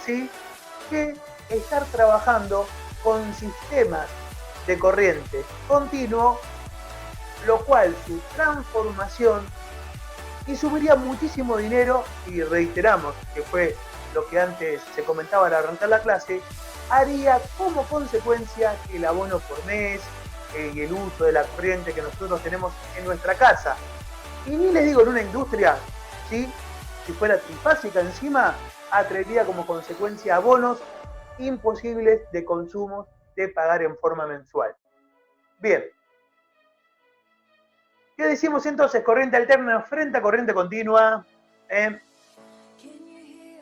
¿sí?, que estar trabajando con sistemas de corriente continuo, lo cual su transformación insumiría muchísimo dinero, y reiteramos que fue lo que antes se comentaba al arrancar la clase, haría como consecuencia el abono por mes y el uso de la corriente que nosotros tenemos en nuestra casa. Y ni les digo en una industria, ¿sí?, si fuera trifásica encima, atraería como consecuencia abonos imposibles de consumo de pagar en forma mensual. Bien. ¿Qué decimos entonces? Corriente alterna frente a corriente continua.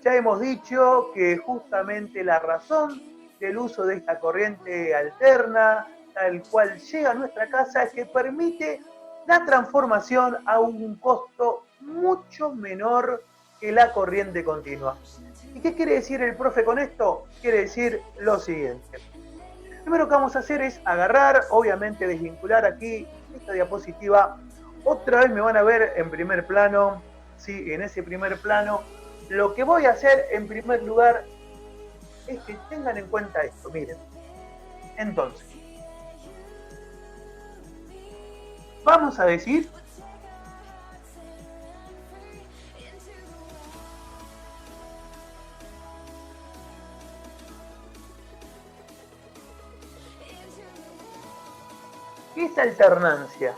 Ya hemos dicho que justamente la razón del uso de esta corriente alterna, tal cual llega a nuestra casa, es que permite la transformación a un costo mucho menor que la corriente continua. ¿Y qué quiere decir el profe con esto? Quiere decir lo siguiente. Lo primero que vamos a hacer es agarrar, obviamente desvincular aquí esta diapositiva. Otra vez me van a ver en primer plano, ¿sí? En ese primer plano. Lo que voy a hacer en primer lugar es que tengan en cuenta esto, miren. Entonces, vamos a decir que esta alternancia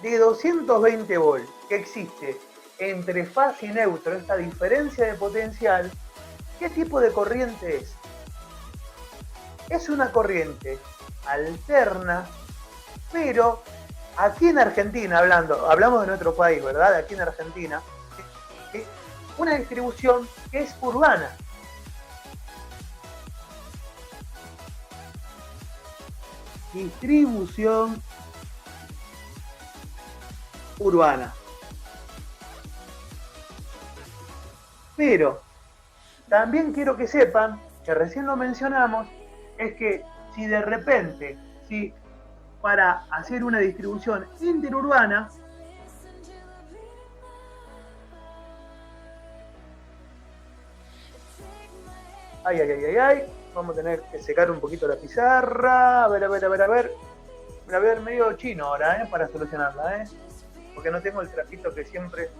de 220 volts que existe entre fase y neutro, esta diferencia de potencial, ¿qué tipo de corriente es? Es una corriente alterna, pero aquí en Argentina, hablamos de nuestro país, ¿verdad? Aquí en Argentina, una distribución que es urbana. Distribución urbana. Pero también quiero que sepan, que recién lo mencionamos, es que si de repente, si para hacer una distribución interurbana, vamos a tener que secar un poquito la pizarra, a ver, medio chino ahora, para solucionarla, porque no tengo el trapito que siempre...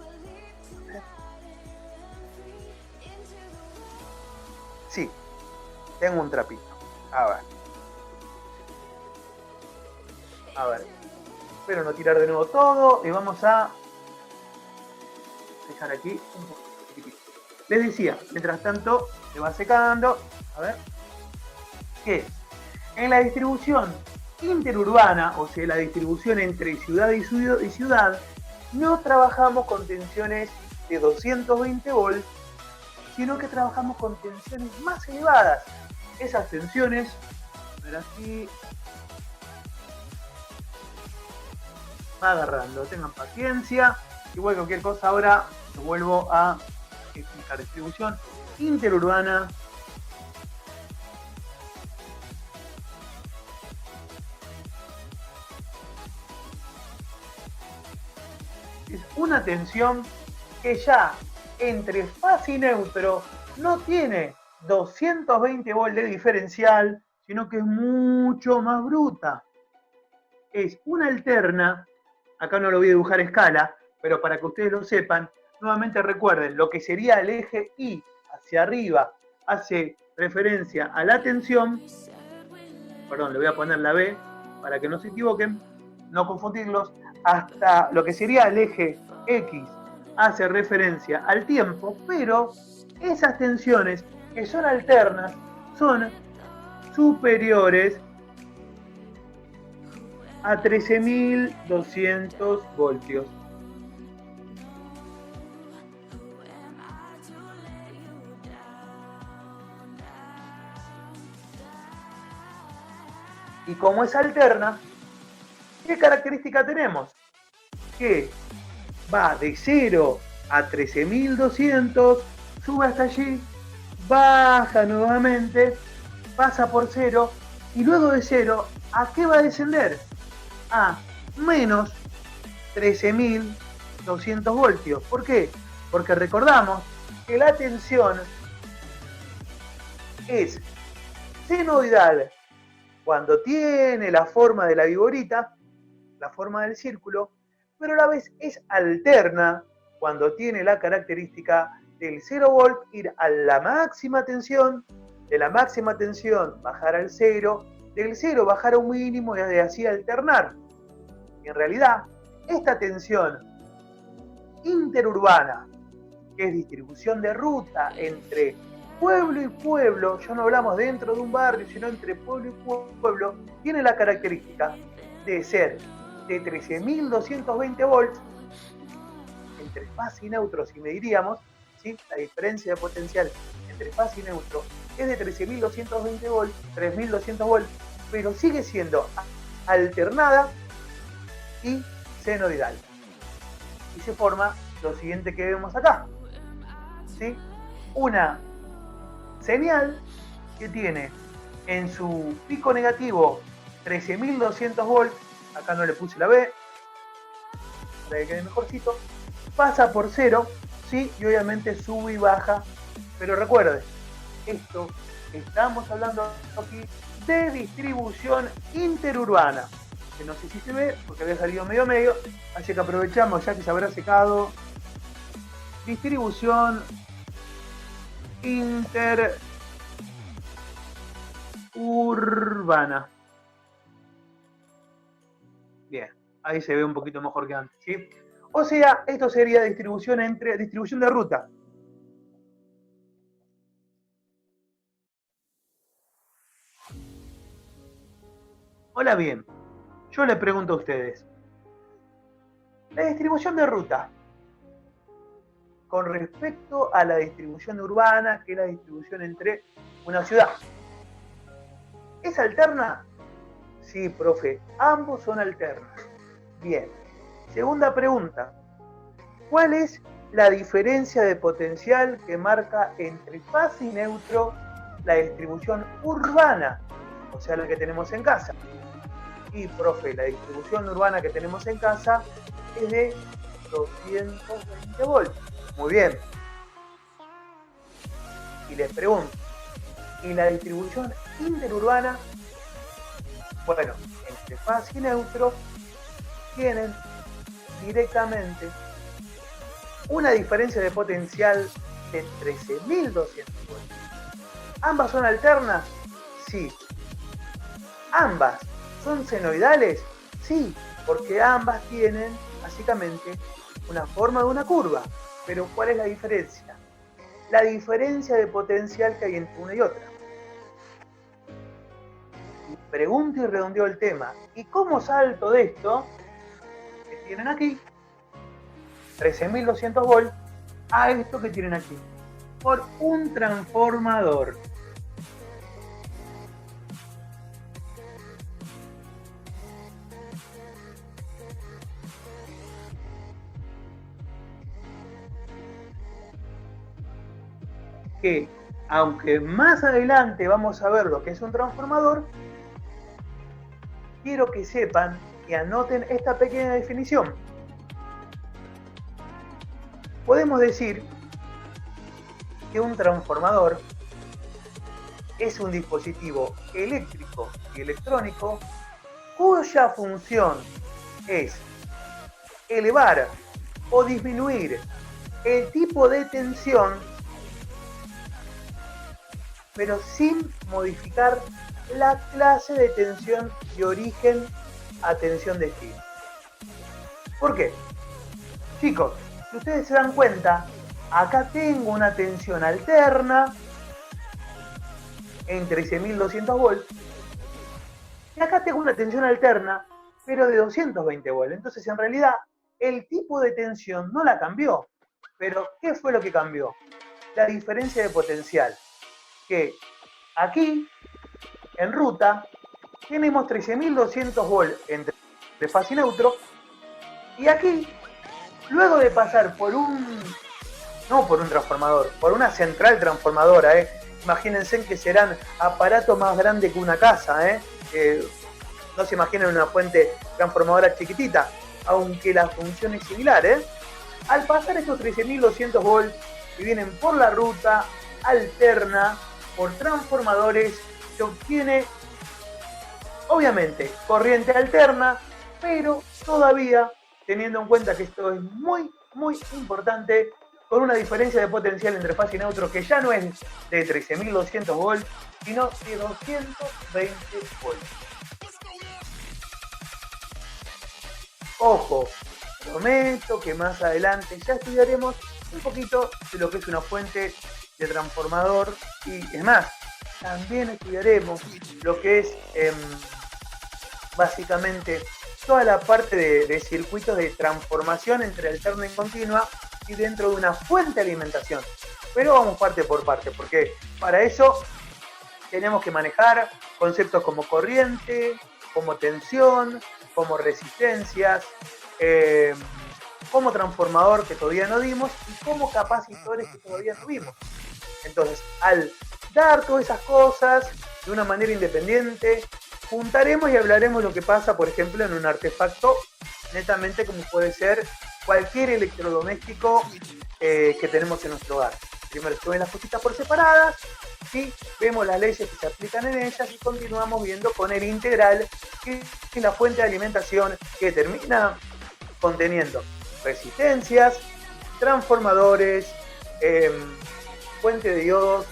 Sí, tengo un trapito. A ver. Espero no tirar de nuevo todo y vamos a dejar aquí un poquitito. Les decía, mientras tanto se va secando, a ver, que en la distribución interurbana, o sea, la distribución entre ciudad y ciudad, no trabajamos con tensiones de 220 volts, sino que trabajamos con tensiones más elevadas. Esas tensiones, a ver aquí, va agarrando, tengan paciencia. Igual cualquier cosa ahora, lo vuelvo a explicar. Distribución interurbana. Es una tensión que ya entre fase y neutro no tiene 220 volts de diferencial, sino que es mucho más bruta. Es una alterna, acá no lo voy a dibujar a escala, pero para que ustedes lo sepan, nuevamente recuerden, lo que sería el eje Y hacia arriba hace referencia a la tensión, perdón, le voy a poner la B para que no se equivoquen, no confundirlos, hasta lo que sería el eje X hace referencia al tiempo, pero esas tensiones que son alternas son superiores a 13.200 voltios. Y como es alterna, ¿qué característica tenemos? Que va de 0 a 13.200, sube hasta allí, baja nuevamente, pasa por 0, y luego de 0, ¿a qué va a descender? a menos 13.200 voltios. ¿Por qué? Porque recordamos que la tensión es senoidal cuando tiene la forma de la viborita, la forma del círculo, pero a la vez es alterna cuando tiene la característica del 0 volt ir a la máxima tensión, de la máxima tensión bajar al 0, del 0 bajar a un mínimo y así alternar. Y en realidad, esta tensión interurbana, que es distribución de ruta entre pueblo y pueblo, ya no hablamos dentro de un barrio, sino entre pueblo y pueblo, tiene la característica de ser de 13.220 volts entre fase y neutro, si mediríamos, ¿sí? La diferencia de potencial entre fase y neutro es de 13.220 volts, 3.200 volts, pero sigue siendo alternada y senoidal. Y se forma lo siguiente que vemos acá, ¿sí? Una señal que tiene en su pico negativo 13.200 volts, acá no le puse la B, para que quede mejorcito, pasa por 0, ¿sí? Y obviamente sube y baja, pero recuerde, esto estamos hablando aquí de distribución interurbana, que no sé si se ve porque había salido medio, así que aprovechamos ya que se habrá secado. Distribución interurbana. Bien, ahí se ve un poquito mejor que antes, ¿sí? O sea, esto sería distribución de ruta. Ahora bien, yo le pregunto a ustedes, la distribución de ruta con respecto a la distribución urbana, que es la distribución entre una ciudad, ¿es alterna? Sí, profe, ambos son alternos. Bien. Segunda pregunta, ¿cuál es la diferencia de potencial que marca entre fase y neutro la distribución urbana? O sea, la que tenemos en casa. Y, profe, la distribución urbana que tenemos en casa es de 220 volts. Muy bien. Y les pregunto, ¿y la distribución interurbana? Bueno, entre fase y neutro tienen directamente una diferencia de potencial de 13.200 volts. ¿Ambas son alternas? Sí. ¿Ambas son senoidales? Sí, porque ambas tienen básicamente una forma de una curva. Pero ¿cuál es la diferencia? La diferencia de potencial que hay entre una y otra. Y pregunto y redondeo el tema. ¿Y cómo salto de esto que tienen aquí, 13.200 volts, a esto que tienen aquí? Por un transformador. Que, aunque más adelante vamos a ver lo que es un transformador, quiero que sepan y anoten esta pequeña definición. Podemos decir que un transformador es un dispositivo eléctrico y electrónico cuya función es elevar o disminuir el tipo de tensión, pero sin modificar la clase de tensión de origen a tensión de destino. ¿Por qué? Chicos, si ustedes se dan cuenta, acá tengo una tensión alterna en 13.200 volts y acá tengo una tensión alterna pero de 220 volts. Entonces, en realidad, el tipo de tensión no la cambió. Pero, ¿qué fue lo que cambió? La diferencia de potencial. Que aquí, en ruta, tenemos 13.200 volts entre fase y neutro. Y aquí, luego de pasar por no por un transformador, por una central transformadora, imagínense que serán aparatos más grandes que una casa, No se imaginen una fuente transformadora chiquitita, aunque la función es similar, ¿eh? Al pasar estos 13.200 volts que vienen por la ruta alterna, por transformadores, se obtiene, obviamente, corriente alterna, pero todavía, teniendo en cuenta que esto es muy, muy importante, con una diferencia de potencial entre fase y neutro que ya no es de 13.200 volts, sino de 220 volts. Ojo, prometo que más adelante ya estudiaremos un poquito de lo que es una fuente de transformador y es más, también estudiaremos lo que es básicamente toda la parte de circuitos de transformación entre alterna y continua y dentro de una fuente de alimentación. Pero vamos parte por parte, porque para eso tenemos que manejar conceptos como corriente, como tensión, como resistencias, como transformador que todavía no dimos y como capacitores que todavía no vimos. Entonces, al dar todas esas cosas de una manera independiente, juntaremos y hablaremos lo que pasa, por ejemplo, en un artefacto netamente como puede ser cualquier electrodoméstico que tenemos en nuestro hogar. Primero se ven las cositas por separadas, ¿sí? Vemos las leyes que se aplican en ellas y continuamos viendo con el integral, que es la fuente de alimentación que termina conteniendo resistencias, transformadores, fuente de diodos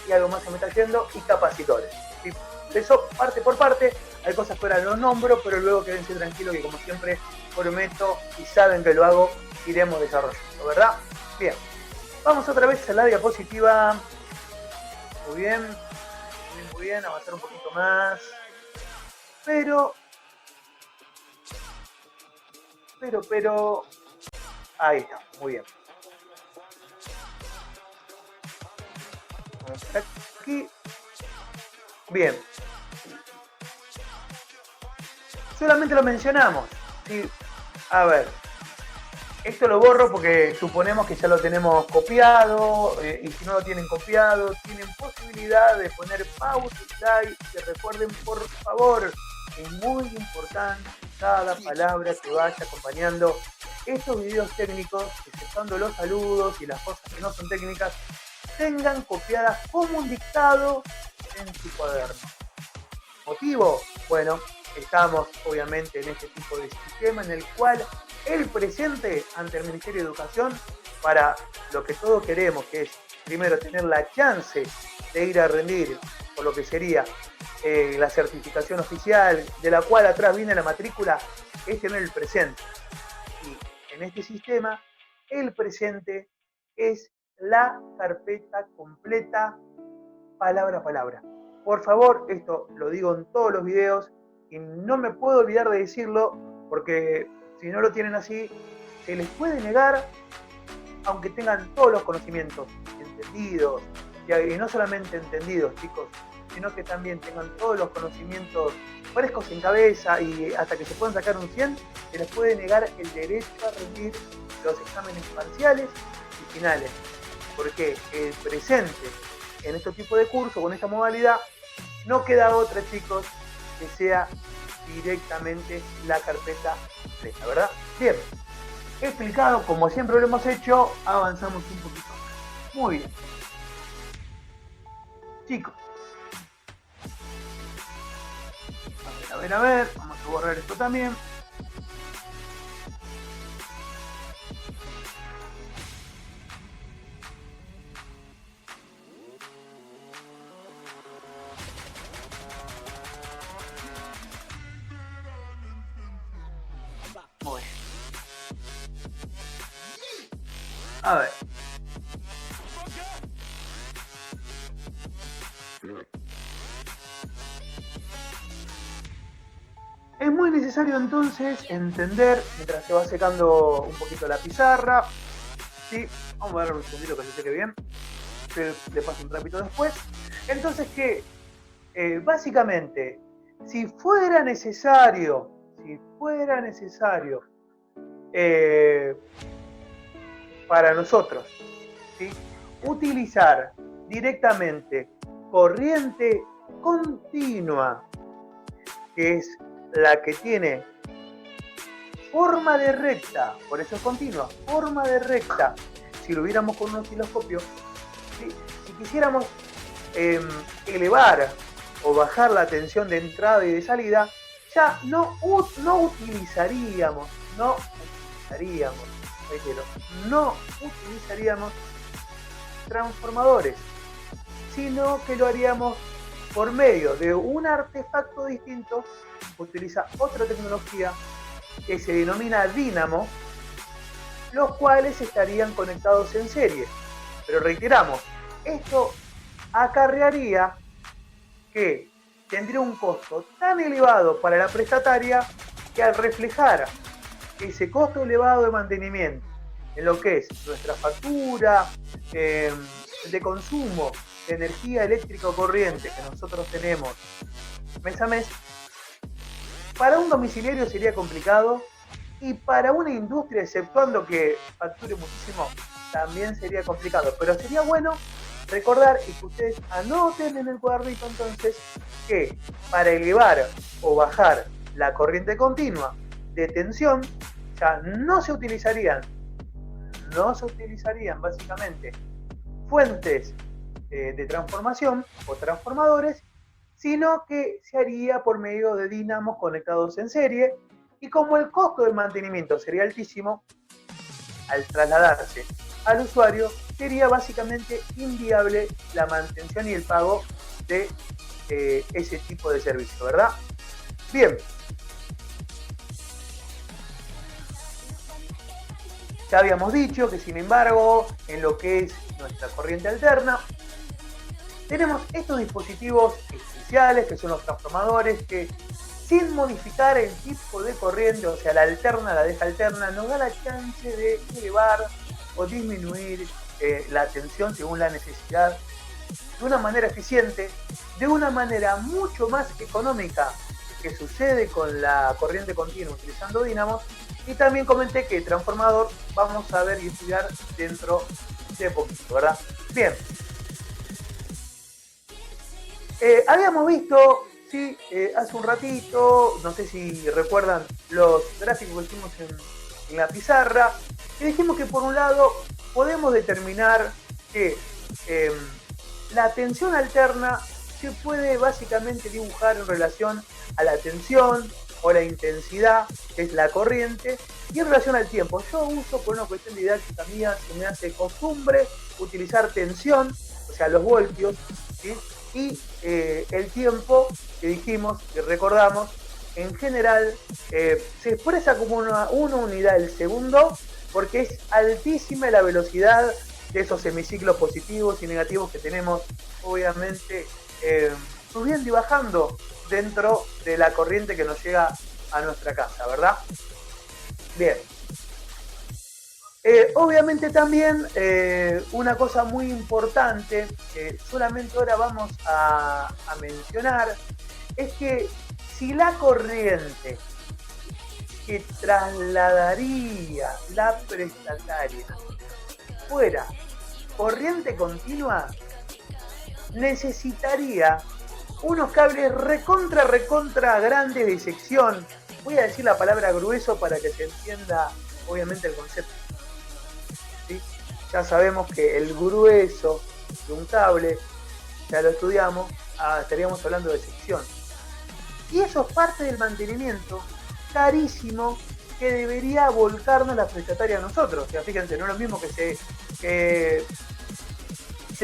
y algo más que me está yendo, y capacitores. ¿Sí? Eso parte por parte, hay cosas que ahora no nombro, pero luego quédense tranquilos que como siempre prometo y saben que lo hago, iremos desarrollando, ¿verdad? Bien, vamos otra vez a la diapositiva. Muy bien, muy bien, avanzar un poquito más. Pero, ahí está, muy bien. Vamos aquí. Bien. Solamente lo mencionamos. ¿Sí? A ver. Esto lo borro porque suponemos que ya lo tenemos copiado y si no lo tienen copiado, tienen posibilidad de poner pausa y play. Que recuerden, por favor, es muy importante cada palabra que vaya acompañando estos videos técnicos, exceptuando los saludos y las cosas que no son técnicas, tengan copiadas como un dictado en su cuaderno. ¿Motivo? Bueno, estamos obviamente en este tipo de sistema en el cual el presente ante el Ministerio de Educación, para lo que todos queremos, que es primero tener la chance de ir a rendir por lo que sería la certificación oficial, de la cual atrás viene la matrícula, es tener el presente. Y en este sistema, el presente es la carpeta completa, palabra a palabra. Por favor, esto lo digo en todos los videos y no me puedo olvidar de decirlo porque si no lo tienen así, se les puede negar, aunque tengan todos los conocimientos entendidos, y no solamente entendidos, chicos, sino que también tengan todos los conocimientos frescos en cabeza y hasta que se puedan sacar un 100, se les puede negar el derecho a rendir los exámenes parciales y finales. Porque el presente en este tipo de curso, con esta modalidad, no queda otra, chicos, que sea directamente la carpeta completa, ¿verdad? Bien, explicado como siempre lo hemos hecho, avanzamos un poquito más. Muy bien. Chicos. A ver, vamos a borrar esto también. Muy bien. A ver. Es muy necesario entonces entender, mientras se va secando un poquito la pizarra, ¿sí? Vamos a darle un segundito que se seque bien, le paso un trapito después. Entonces que, básicamente, si fuera necesario, para nosotros, ¿sí? Utilizar directamente corriente continua que es la que tiene forma de recta, por eso es continua, forma de recta. Si lo viéramos con un osciloscopio, si quisiéramos elevar o bajar la tensión de entrada y de salida, ya no utilizaríamos, transformadores, sino que lo haríamos por medio de un artefacto distinto, utiliza otra tecnología que se denomina dínamo, los cuales estarían conectados en serie. Pero reiteramos, esto acarrearía que tendría un costo tan elevado para la prestataria que al reflejar ese costo elevado de mantenimiento en lo que es nuestra factura de consumo de energía eléctrica o corriente que nosotros tenemos mes a mes, para un domiciliario sería complicado y para una industria, exceptuando que facture muchísimo, también sería complicado. Pero sería bueno recordar y que ustedes anoten en el cuadernito entonces que para elevar o bajar la corriente continua de tensión ya no se utilizarían básicamente fuentes de transformación o transformadores, sino que se haría por medio de dínamos conectados en serie, y como el costo de mantenimiento sería altísimo, al trasladarse al usuario sería básicamente inviable la mantención y el pago de ese tipo de servicio, ¿verdad? Bien. Ya habíamos dicho que, sin embargo, en lo que es nuestra corriente alterna, tenemos estos dispositivos especiales que son los transformadores que, sin modificar el tipo de corriente, o sea, la alterna, la deja alterna, nos da la chance de elevar o disminuir la tensión según la necesidad de una manera eficiente, de una manera mucho más económica que sucede con la corriente continua utilizando dínamos. Y también comenté que transformador vamos a ver y estudiar dentro de poquito, ¿verdad? Bien. Habíamos visto, sí, hace un ratito, no sé si recuerdan los gráficos que hicimos en la pizarra, y dijimos que por un lado podemos determinar que la tensión alterna se puede básicamente dibujar en relación a la tensión o la intensidad, que es la corriente, y en relación al tiempo. Yo uso, por una cuestión didáctica mía, se me hace costumbre utilizar tensión, o sea, los voltios, ¿sí? Y el tiempo, que dijimos, que recordamos, en general se expresa como una unidad del segundo, porque es altísima la velocidad de esos semiciclos positivos y negativos que tenemos, obviamente, subiendo y bajando dentro de la corriente que nos llega a nuestra casa, ¿verdad? Bien. Obviamente también una cosa muy importante que solamente ahora vamos a mencionar es que si la corriente que trasladaría la prestataria fuera corriente continua, necesitaría unos cables recontra grandes de sección. Voy a decir la palabra grueso para que se entienda obviamente el concepto. ¿Sí? Ya sabemos que el grueso de un cable, ya lo estudiamos, estaríamos hablando de sección. Y eso es parte del mantenimiento carísimo que debería volcarnos la prestataria a nosotros. O sea, fíjense, no es lo mismo que se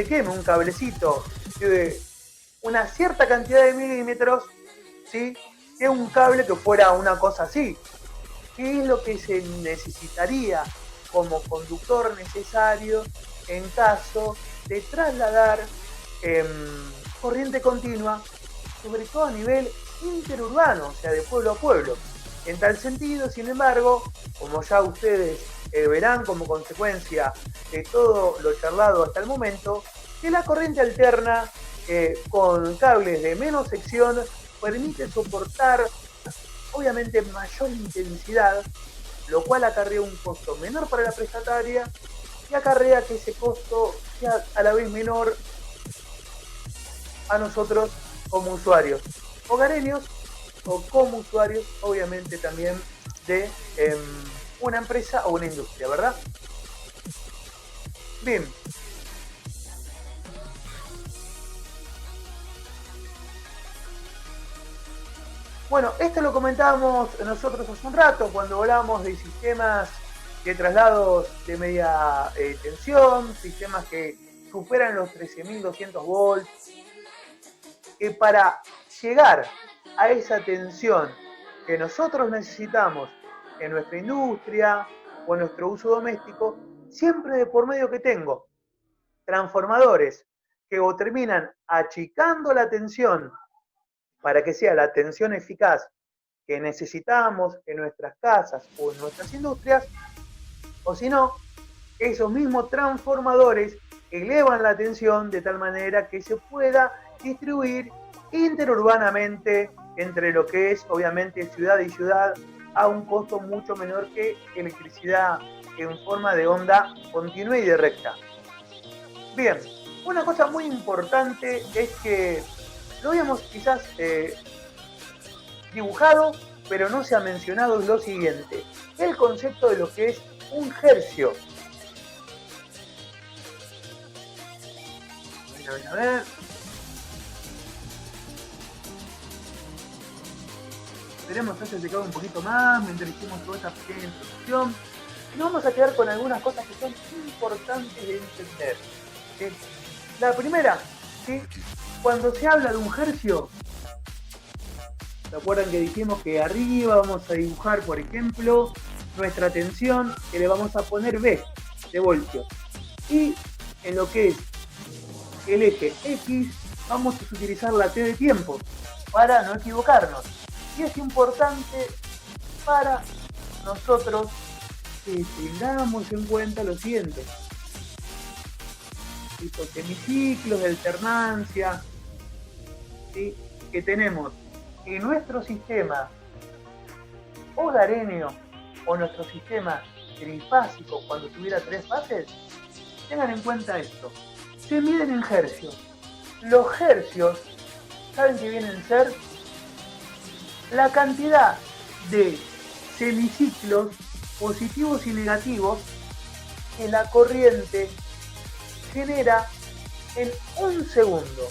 queme un cablecito de una cierta cantidad de milímetros, ¿sí?, que un cable que fuera una cosa así. ¿Qué es lo que se necesitaría como conductor necesario en caso de trasladar corriente continua, sobre todo a nivel interurbano, o sea, de pueblo a pueblo? En tal sentido, sin embargo, como ya ustedes verán como consecuencia de todo lo charlado hasta el momento, que la corriente alterna con cables de menos sección permite soportar obviamente mayor intensidad, lo cual acarrea un costo menor para la prestataria y acarrea que ese costo sea a la vez menor a nosotros como usuarios hogareños o como usuarios, obviamente también de una empresa o una industria, ¿verdad? Bien. Bueno, esto lo comentábamos nosotros hace un rato cuando hablábamos de sistemas de traslados de media tensión, sistemas que superan los 13.200 volts, que para llegar a esa tensión que nosotros necesitamos en nuestra industria o en nuestro uso doméstico, siempre de por medio que tengo transformadores que o terminan achicando la tensión para que sea la tensión eficaz que necesitamos en nuestras casas o en nuestras industrias, o si no, esos mismos transformadores elevan la tensión de tal manera que se pueda distribuir interurbanamente entre lo que es obviamente ciudad y ciudad a un costo mucho menor que electricidad en forma de onda continua y directa. Bien, una cosa muy importante es que lo habíamos quizás dibujado, pero no se ha mencionado lo siguiente, el concepto de lo que es un hercio. A ver. Esperemos que haya llegado un poquito más mientras hicimos toda esta pequeña introducción. Y nos vamos a quedar con algunas cosas que son importantes de entender. ¿Sí? La primera, ¿sí? Cuando se habla de un hercio, ¿se acuerdan que dijimos que arriba vamos a dibujar, por ejemplo, nuestra tensión, que le vamos a poner V de voltios? Y en lo que es el eje X, vamos a utilizar la T de tiempo para no equivocarnos. Y es importante para nosotros que tengamos en cuenta lo siguiente: estos semiciclos de alternancia, ¿sí?, que tenemos en nuestro sistema hogareño o nuestro sistema trifásico cuando tuviera 3 fases. Tengan en cuenta esto: se miden en hercios. Los hercios, ¿saben que vienen a ser? La cantidad de semiciclos positivos y negativos que la corriente genera en un segundo.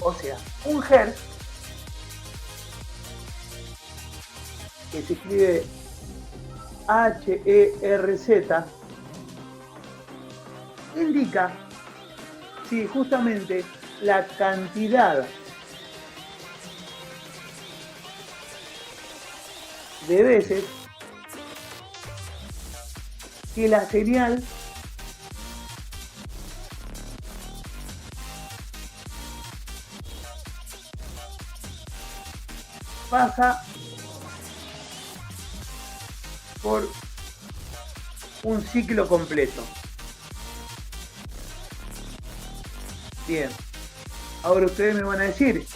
O sea, un hertz, que se escribe H-E-R-Z, indica, sí, justamente la cantidad de veces que la señal pasa por un ciclo completo. Bien, ahora ustedes me van a decir,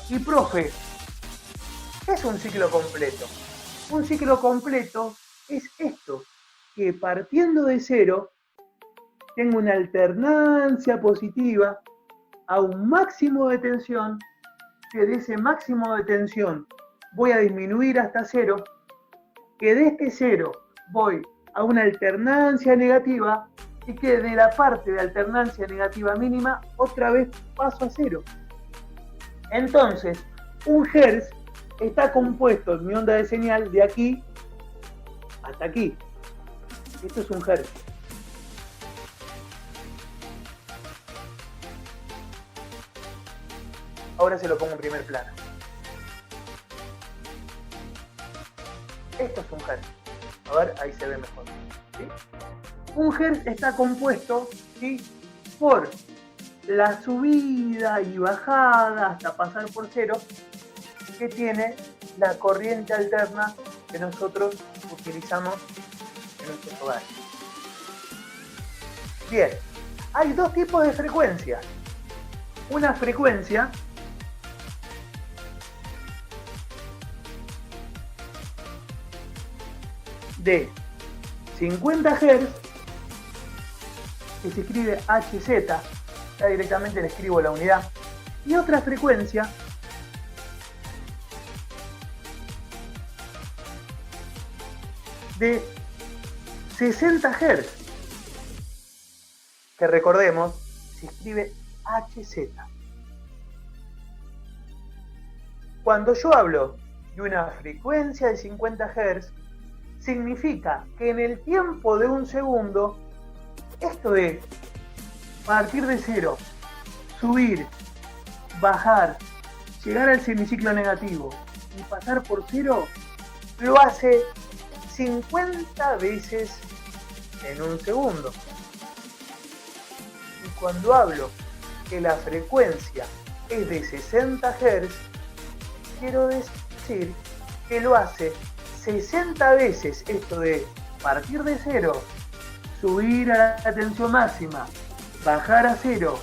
y profe, ¿qué es un ciclo completo? Un ciclo completo es esto, que partiendo de cero tengo una alternancia positiva a un máximo de tensión, que de ese máximo de tensión voy a disminuir hasta cero, que de este cero voy a una alternancia negativa y que de la parte de alternancia negativa mínima otra vez paso a cero. Entonces, un hertz está compuesto en mi onda de señal de aquí hasta aquí. Esto es un hertz. Ahora se lo pongo en primer plano. Esto es un hertz. A ver, ahí se ve mejor. ¿Sí? Un hertz está compuesto, ¿sí?, por la subida y bajada hasta pasar por cero que tiene la corriente alterna que nosotros utilizamos en nuestros hogares. Bien, hay dos tipos de frecuencias. Una frecuencia de 50 Hz, que se escribe HZ, ya directamente le escribo la unidad, y otra frecuencia de 60 Hz, que recordemos, se escribe Hz. Cuando yo hablo de una frecuencia de 50 Hz, significa que en el tiempo de un segundo, esto de partir de cero, subir, bajar, llegar al semiciclo negativo y pasar por cero, lo hace 50 veces en un segundo. Y cuando hablo que la frecuencia es de 60 Hz, quiero decir que lo hace 60 veces, esto de partir de cero, subir a la tensión máxima, bajar a cero,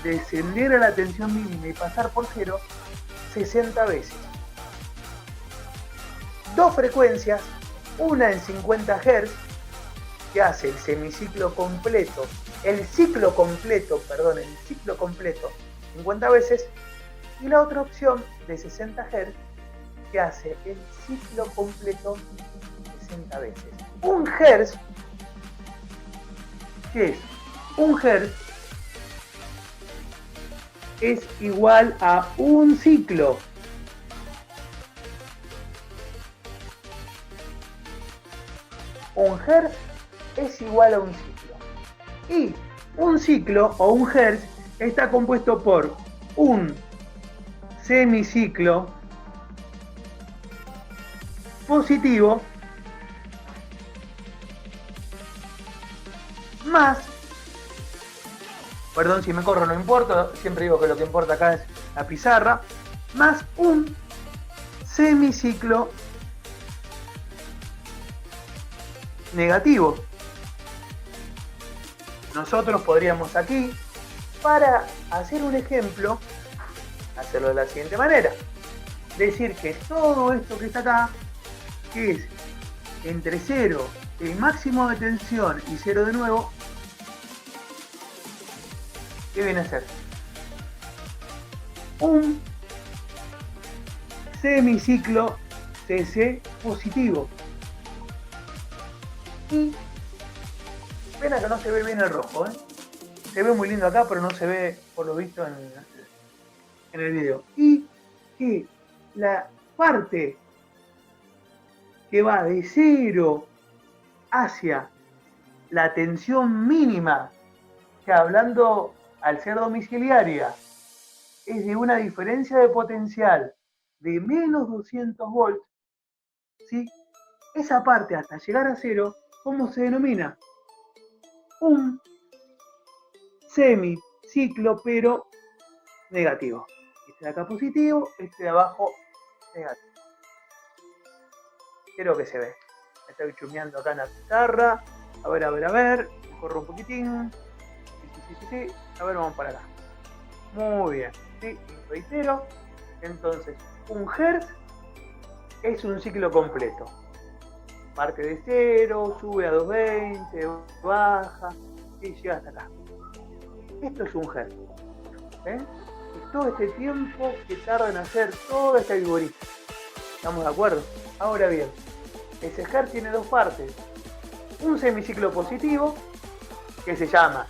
descender a la tensión mínima y pasar por cero, 60 veces. Dos frecuencias, una en 50 Hz, que hace el semiciclo completo, el ciclo completo 50 veces, y la otra opción de 60 Hz, que hace el ciclo completo 60 veces. Un Hz, ¿qué es? Un Hz es igual a un ciclo. Un Hz es igual a un ciclo. Y un ciclo o un Hz está compuesto por un semiciclo positivo más, perdón si me corro, no importa, siempre digo que lo que importa acá es la pizarra, más un semiciclo negativo. Nosotros podríamos aquí, para hacer un ejemplo, hacerlo de la siguiente manera. Decir que todo esto que está acá, que es entre 0, el máximo de tensión, y 0 de nuevo, ¿qué viene a ser? Un semiciclo CC positivo. Y pena que no se ve bien el rojo, ¿eh? Se ve muy lindo acá, pero no se ve por lo visto en el video. Y que la parte que va de 0 hacia la tensión mínima, que hablando al ser domiciliaria, es de una diferencia de potencial de menos 200 volts, ¿sí? Esa parte hasta llegar a 0, ¿cómo se denomina? Un semiciclo, pero negativo. Este de acá positivo, este de abajo negativo. Creo que se ve. Me estoy chumeando acá en la pizarra. A ver. Corro un poquitín. Sí. A ver, vamos para acá. Muy bien. Sí, reitero. Entonces, un Hz es un ciclo completo. Parte de 0, sube a 220, baja y llega hasta acá. Esto es un Hz. Es todo este tiempo que tarda en hacer toda esta algoritmo. ¿Estamos de acuerdo? Ahora bien, ese Hz tiene dos partes. Un semiciclo positivo, que se llama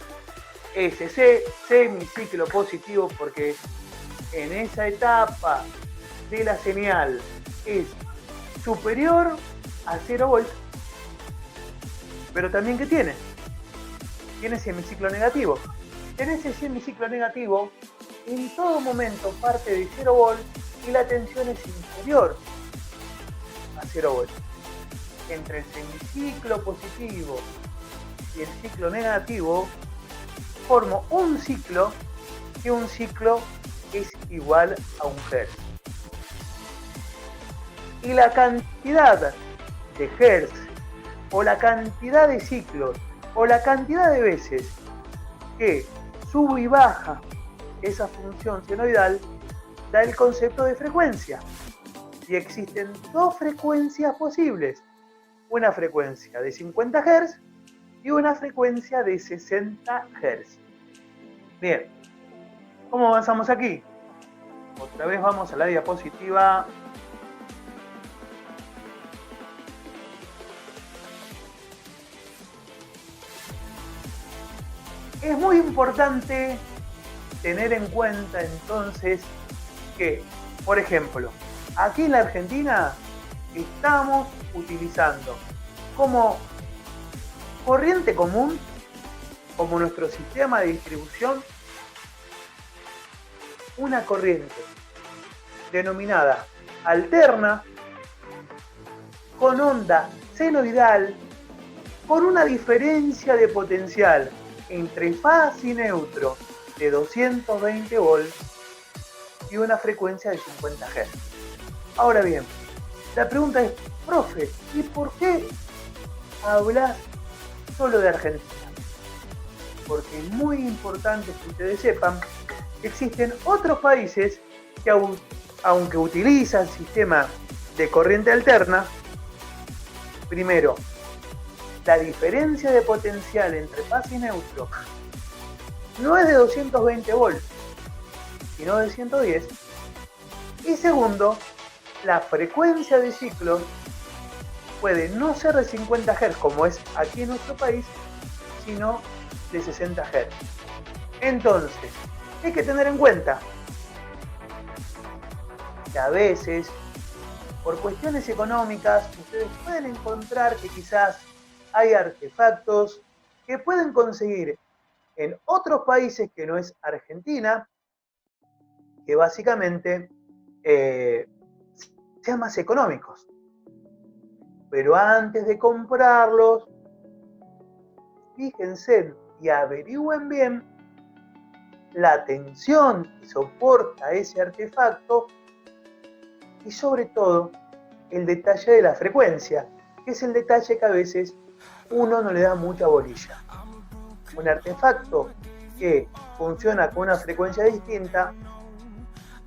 SC, semiciclo positivo, porque en esa etapa de la señal es superior a 0 volts, pero también ¿qué tiene? Tiene semiciclo negativo. En ese semiciclo negativo, en todo momento parte de 0 volts y la tensión es inferior a 0 volts. Entre el semiciclo positivo y el ciclo negativo, formo un ciclo, que un ciclo es igual a un Hz. Y la cantidad de Hz, o la cantidad de ciclos, o la cantidad de veces que sube y baja esa función senoidal, da el concepto de frecuencia. Y existen dos frecuencias posibles, una frecuencia de 50 Hz y una frecuencia de 60 Hz. Bien, ¿cómo avanzamos aquí? Otra vez vamos a la diapositiva. Es muy importante tener en cuenta entonces que, por ejemplo, aquí en la Argentina estamos utilizando como corriente común, como nuestro sistema de distribución, una corriente denominada alterna, con onda senoidal, con una diferencia de potencial entre faz y neutro de 220 volts y una frecuencia de 50 Hz. Ahora bien, la pregunta es, profe, ¿y por qué hablas solo de Argentina? Porque es muy importante que ustedes sepan que existen otros países que aunque utilizan sistema de corriente alterna, primero, la diferencia de potencial entre faz y neutro no es de 220 volts, sino de 110. Y segundo, la frecuencia de ciclo puede no ser de 50 Hz como es aquí en nuestro país, sino de 60 Hz. Entonces, hay que tener en cuenta que a veces, por cuestiones económicas, ustedes pueden encontrar que quizás hay artefactos que pueden conseguir en otros países que no es Argentina, que básicamente sean más económicos. Pero antes de comprarlos, fíjense y averigüen bien la tensión que soporta ese artefacto y sobre todo el detalle de la frecuencia, que es el detalle que a veces uno no le da mucha bolilla. Un artefacto que funciona con una frecuencia distinta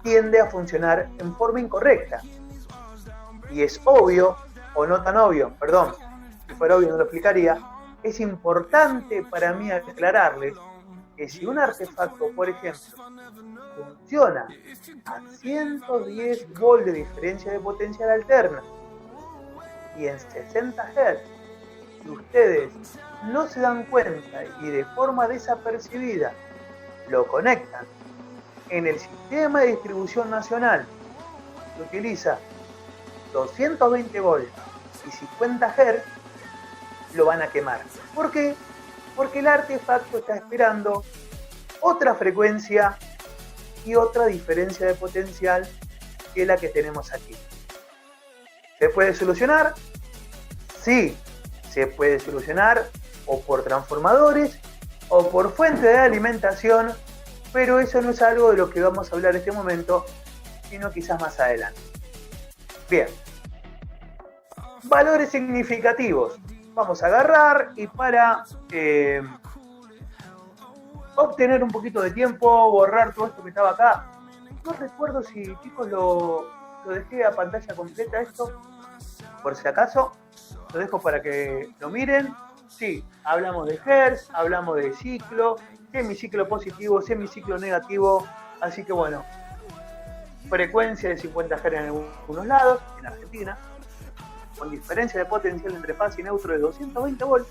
tiende a funcionar en forma incorrecta. Y es obvio, o no tan obvio, perdón, si fuera obvio no lo explicaría, es importante para mí aclararles que si un artefacto, por ejemplo, funciona a 110 volts de diferencia de potencial alterna y en 60 Hz, y ustedes no se dan cuenta y de forma desapercibida lo conectan en el sistema de distribución nacional que utiliza 220 volts y 50 Hz, lo van a quemar. ¿Por qué? Porque el artefacto está esperando otra frecuencia y otra diferencia de potencial que la que tenemos aquí. ¿Se puede solucionar? Sí, se puede solucionar o por transformadores o por fuente de alimentación, pero eso no es algo de lo que vamos a hablar en este momento, sino quizás más adelante. Bien, valores significativos. Vamos a agarrar y para obtener un poquito de tiempo, borrar todo esto que estaba acá. No recuerdo si, chicos, lo dejé a pantalla completa esto, por si acaso. Lo dejo para que lo miren. Sí, hablamos de Hertz, hablamos de ciclo, semiciclo positivo, semiciclo negativo. Así que bueno, frecuencia de 50 Hz en algunos lados, en Argentina, con diferencia de potencial entre faz y neutro de 220 volts.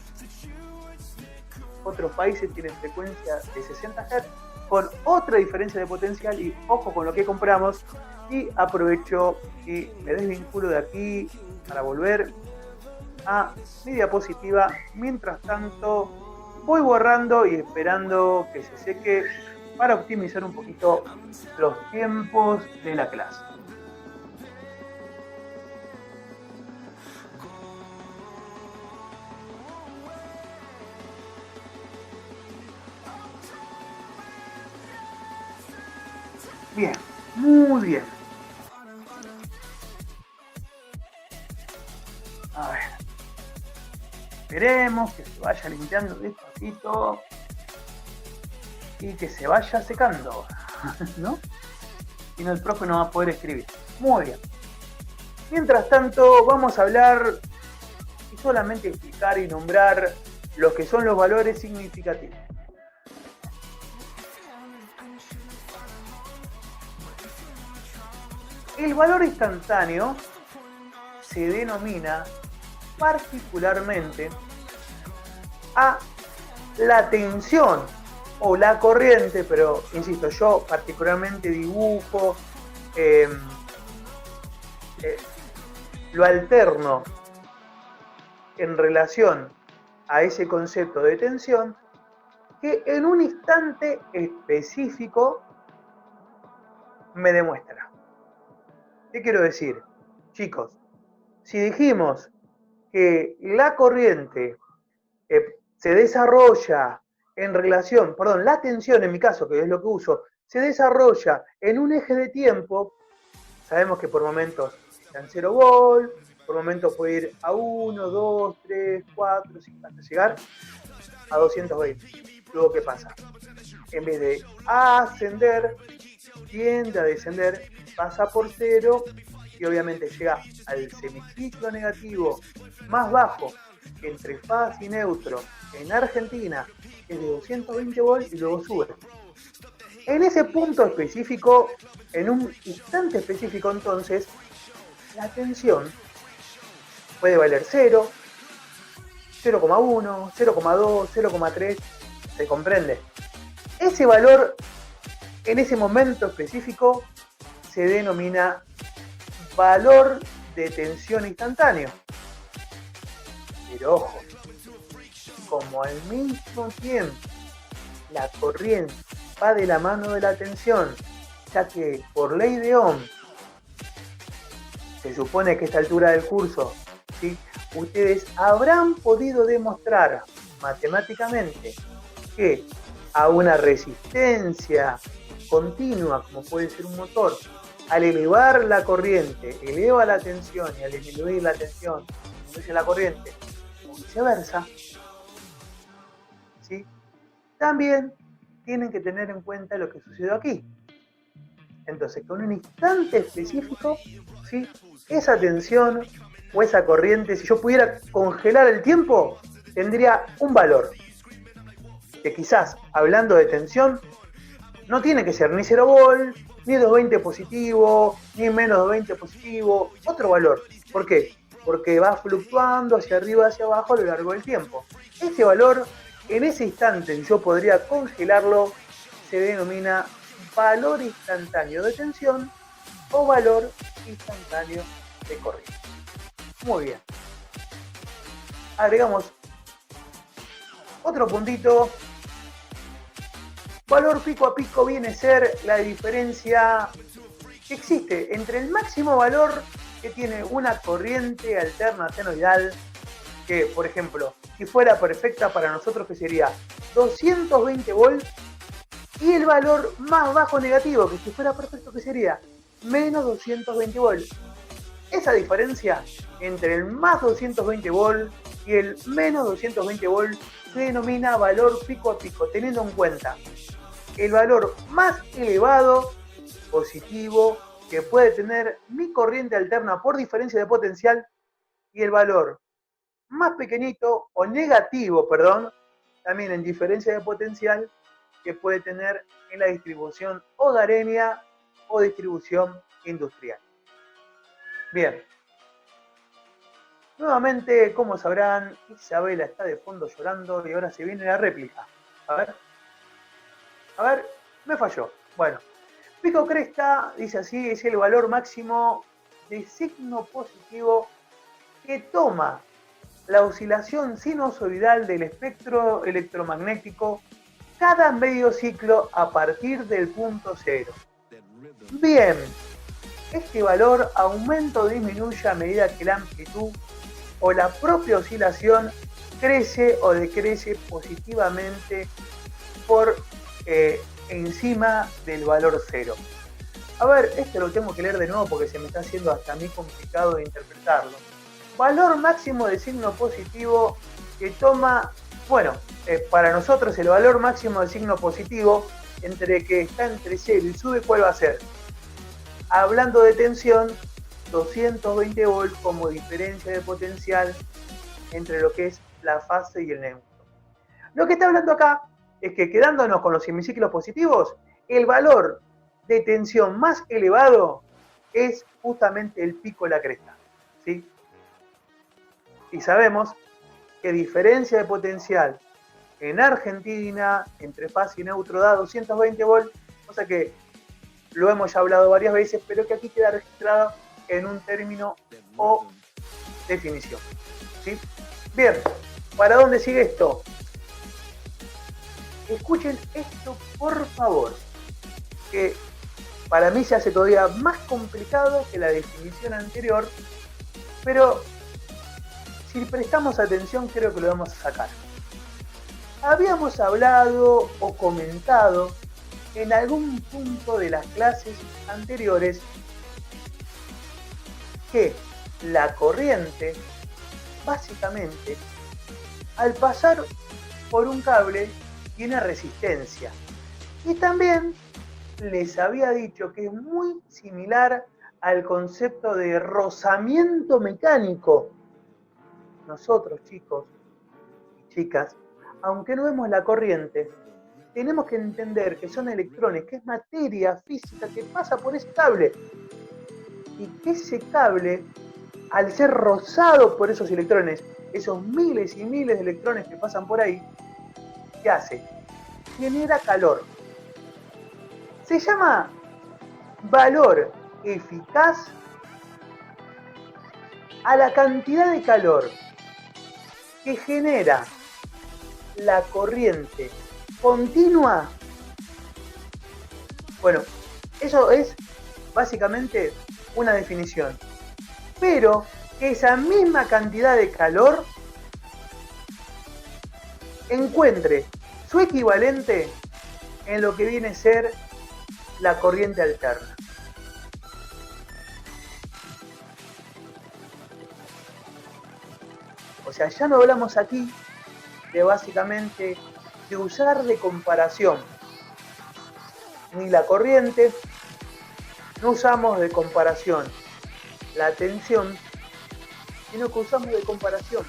Otros países tienen frecuencia de 60 Hz con otra diferencia de potencial, y ojo con lo que compramos. Y aprovecho y me desvinculo de aquí para volver a mi diapositiva. Mientras tanto voy borrando y esperando que se seque para optimizar un poquito los tiempos de la clase. Bien, muy bien. A ver. Esperemos que se vaya limpiando despacito y que se vaya secando, ¿no? Si no, el profe no va a poder escribir. Muy bien. Mientras tanto, vamos a hablar y solamente explicar y nombrar lo que son los valores significativos. El valor instantáneo se denomina particularmente a la tensión o la corriente, pero insisto, yo particularmente dibujo, lo alterno en relación a ese concepto de tensión, que en un instante específico me demuestra. ¿Qué quiero decir? Chicos, si dijimos que la corriente se desarrolla en relación, perdón, la tensión en mi caso, que es lo que uso, se desarrolla en un eje de tiempo, sabemos que por momentos están 0 volt, por momentos puede ir a 1, 2, 3, 4, 5, hasta llegar a 220. Luego, ¿qué pasa? En vez de ascender, tiende a descender, pasa por 0 y obviamente llega al semiciclo negativo más bajo entre faz y neutro en Argentina, es de 220 volts y luego sube. En ese punto específico, en un instante específico entonces, la tensión puede valer 0, 0,1, 0,2, 0,3, ¿se comprende? Ese valor en ese momento específico se denomina valor de tensión instantáneo. Pero ojo, como al mismo tiempo la corriente va de la mano de la tensión, ya que por ley de Ohm se supone que a esta altura del curso, ¿sí?, ustedes habrán podido demostrar matemáticamente que a una resistencia continua, como puede ser un motor, al elevar la corriente, eleva la tensión, y al disminuir la tensión, disminuye la corriente, o viceversa, ¿sí? También tienen que tener en cuenta lo que sucedió aquí. Entonces, con un instante específico, ¿sí?, esa tensión o esa corriente, si yo pudiera congelar el tiempo, tendría un valor. Que quizás, hablando de tensión, no tiene que ser ni 0 volt, ni 220 positivo, ni menos 220 positivo, otro valor. ¿Por qué? Porque va fluctuando hacia arriba, hacia abajo a lo largo del tiempo. Ese valor, en ese instante, si yo podría congelarlo, se denomina valor instantáneo de tensión o valor instantáneo de corriente. Muy bien. Agregamos otro puntito. Valor pico a pico viene a ser la diferencia que existe entre el máximo valor que tiene una corriente alterna senoidal, que por ejemplo, si fuera perfecta para nosotros, que sería 220 volts, y el valor más bajo negativo, que si fuera perfecto, que sería menos 220 volts. Esa diferencia entre el más 220 volts y el menos 220 volts se denomina valor pico a pico, teniendo en cuenta el valor más elevado, positivo, que puede tener mi corriente alterna por diferencia de potencial, y el valor más pequeñito, o negativo, perdón, también en diferencia de potencial, que puede tener en la distribución hogareña o distribución industrial. Bien. Nuevamente, como sabrán, Isabela está de fondo llorando y ahora se viene la réplica. A ver, me falló. Bueno, pico cresta, dice así, es el valor máximo de signo positivo que toma la oscilación sinusoidal del espectro electromagnético cada medio ciclo a partir del punto cero. Bien, este valor aumenta o disminuye a medida que la amplitud o la propia oscilación crece o decrece positivamente por encima del valor cero. A ver, esto lo tengo que leer de nuevo porque se me está haciendo hasta a mí complicado de interpretarlo. Valor máximo de signo positivo que toma, bueno, para nosotros el valor máximo de signo positivo entre que está entre 0 y sube, ¿cuál va a ser? Hablando de tensión, 220 volts como diferencia de potencial entre lo que es la fase y el neutro. Lo que está hablando acá es que, quedándonos con los semiciclos positivos, el valor de tensión más elevado es justamente el pico de la cresta, ¿sí? Y sabemos que diferencia de potencial en Argentina, entre fase y neutro da 220 volts, cosa que lo hemos ya hablado varias veces, pero que aquí queda registrado en un término o definición. ¿Sí? Bien, ¿para dónde sigue esto? Escuchen esto, por favor, que para mí se hace todavía más complicado que la definición anterior, pero si prestamos atención creo que lo vamos a sacar. Habíamos hablado o comentado en algún punto de las clases anteriores que la corriente, básicamente, al pasar por un cable, tiene resistencia. Y también les había dicho que es muy similar al concepto de rozamiento mecánico. Nosotros, chicos y chicas, aunque no vemos la corriente, tenemos que entender que son electrones, que es materia física que pasa por ese cable. Y que ese cable, al ser rozado por esos electrones, esos miles y miles de electrones que pasan por ahí, ¿qué hace? Genera calor. Se llama valor eficaz a la cantidad de calor que genera la corriente continua. Bueno, eso es básicamente una definición. Pero que esa misma cantidad de calor encuentre su equivalente en lo que viene a ser la corriente alterna. O sea, ya no hablamos aquí de básicamente de usar de comparación ni la corriente, no usamos de comparación la tensión, sino que usamos de comparación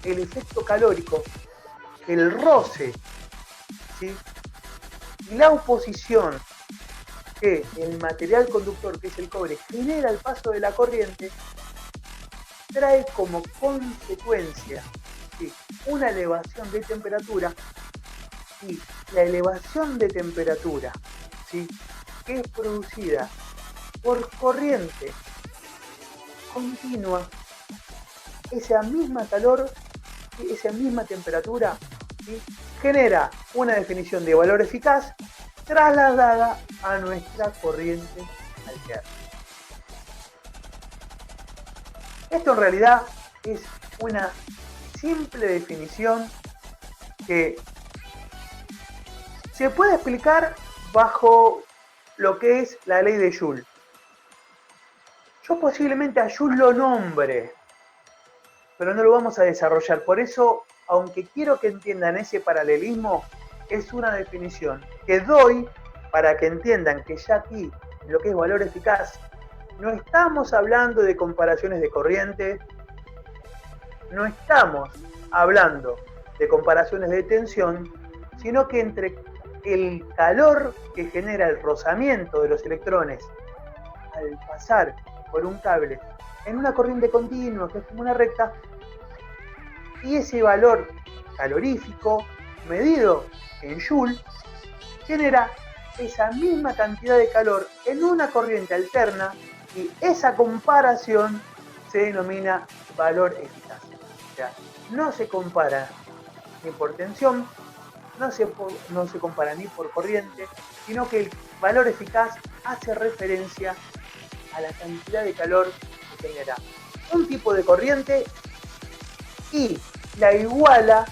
el efecto calórico, el roce, ¿sí? Y la oposición que el material conductor, que es el cobre, genera al paso de la corriente, trae como consecuencia, ¿sí?, una elevación de temperatura, y la elevación de temperatura, ¿sí?, que es producida por corriente continua, esa misma calor, esa misma temperatura, ¿sí?, genera una definición de valor eficaz trasladada a nuestra corriente alterna. Esto en realidad es una simple definición que se puede explicar bajo lo que es la ley de Joule. Yo posiblemente a Joule lo nombre, pero no lo vamos a desarrollar. Por eso, aunque quiero que entiendan ese paralelismo, es una definición que doy para que entiendan que ya aquí, en lo que es valor eficaz, no estamos hablando de comparaciones de corriente, no estamos hablando de comparaciones de tensión, sino que entre el calor que genera el rozamiento de los electrones al pasar por un cable en una corriente continua, que es como una recta, y ese valor calorífico medido en Joule genera esa misma cantidad de calor en una corriente alterna, y esa comparación se denomina valor eficaz. O sea, no se compara ni por tensión, no se compara ni por corriente, sino que el valor eficaz hace referencia a la cantidad de calor que genera un tipo de corriente y la iguala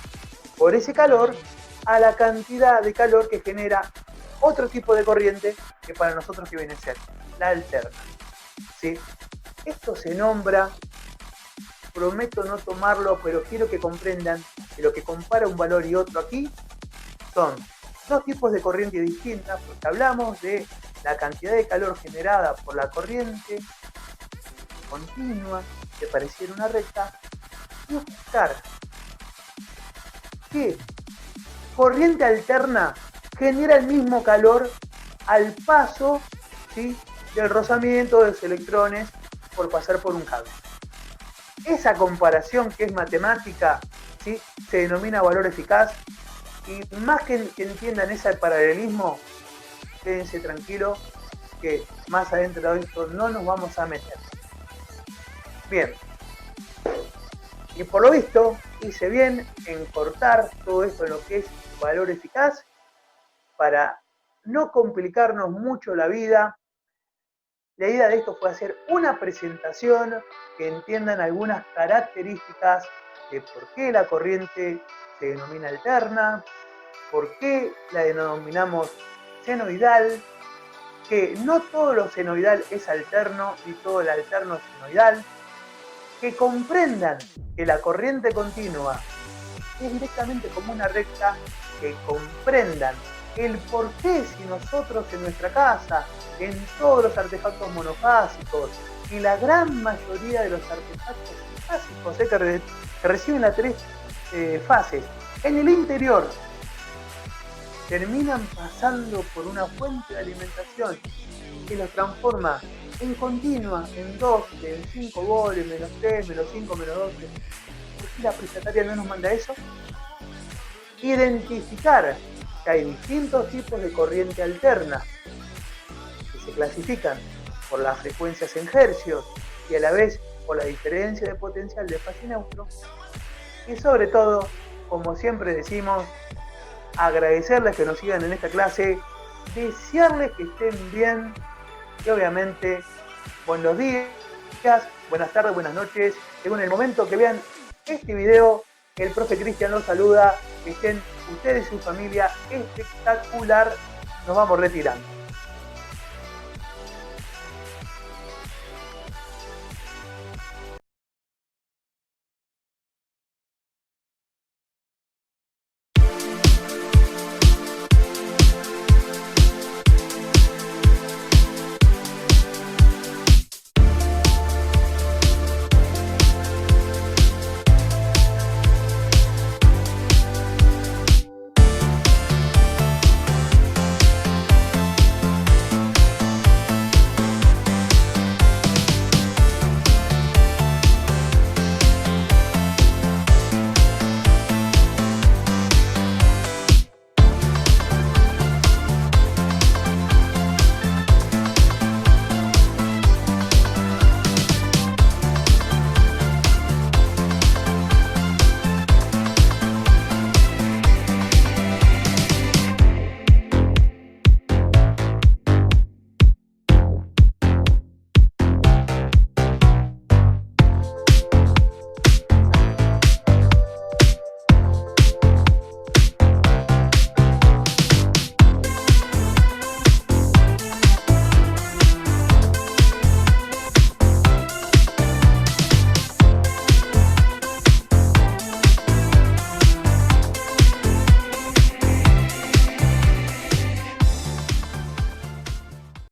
por ese calor a la cantidad de calor que genera otro tipo de corriente, que para nosotros que viene a ser la alterna. ¿Sí? Esto se nombra, prometo no tomarlo, pero quiero que comprendan que lo que compara un valor y otro aquí son dos tipos de corriente distintas, porque hablamos de la cantidad de calor generada por la corriente continua, que pareciera una recta, y buscar que corriente alterna genera el mismo calor al paso, ¿sí?, del rozamiento de los electrones por pasar por un cable. Esa comparación, que es matemática, ¿sí? Se denomina valor eficaz. Y más que entiendan ese paralelismo, quédense tranquilos que más adentro de esto no nos vamos a meter. Bien, y por lo visto hice bien en cortar todo esto en lo que es valor eficaz para no complicarnos mucho la vida. La idea de esto fue hacer una presentación que entiendan algunas características de por qué la corriente se denomina alterna, por qué la denominamos senoidal, que no todo lo senoidal es alterno y todo lo alterno es senoidal, que comprendan que la corriente continua es directamente como una recta, que comprendan el por qué si nosotros en nuestra casa, en todos los artefactos monofásicos y la gran mayoría de los artefactos básicos que reciben las tres fases, en el interior terminan pasando por una fuente de alimentación que los transforma en continua, en 2, en 5 goles, menos 3, menos 5, menos 12. ¿Por qué la prestataria no nos manda eso? Identificar que hay distintos tipos de corriente alterna que se clasifican por las frecuencias en hercios y a la vez por la diferencia de potencial de fase neutro. Y sobre todo, como siempre decimos, agradecerles que nos sigan en esta clase, desearles que estén bien y obviamente buenos días, buenas tardes, buenas noches. Según el momento que vean este video, el profe Cristian los saluda, que estén ustedes y su familia espectacular. Nos vamos retirando.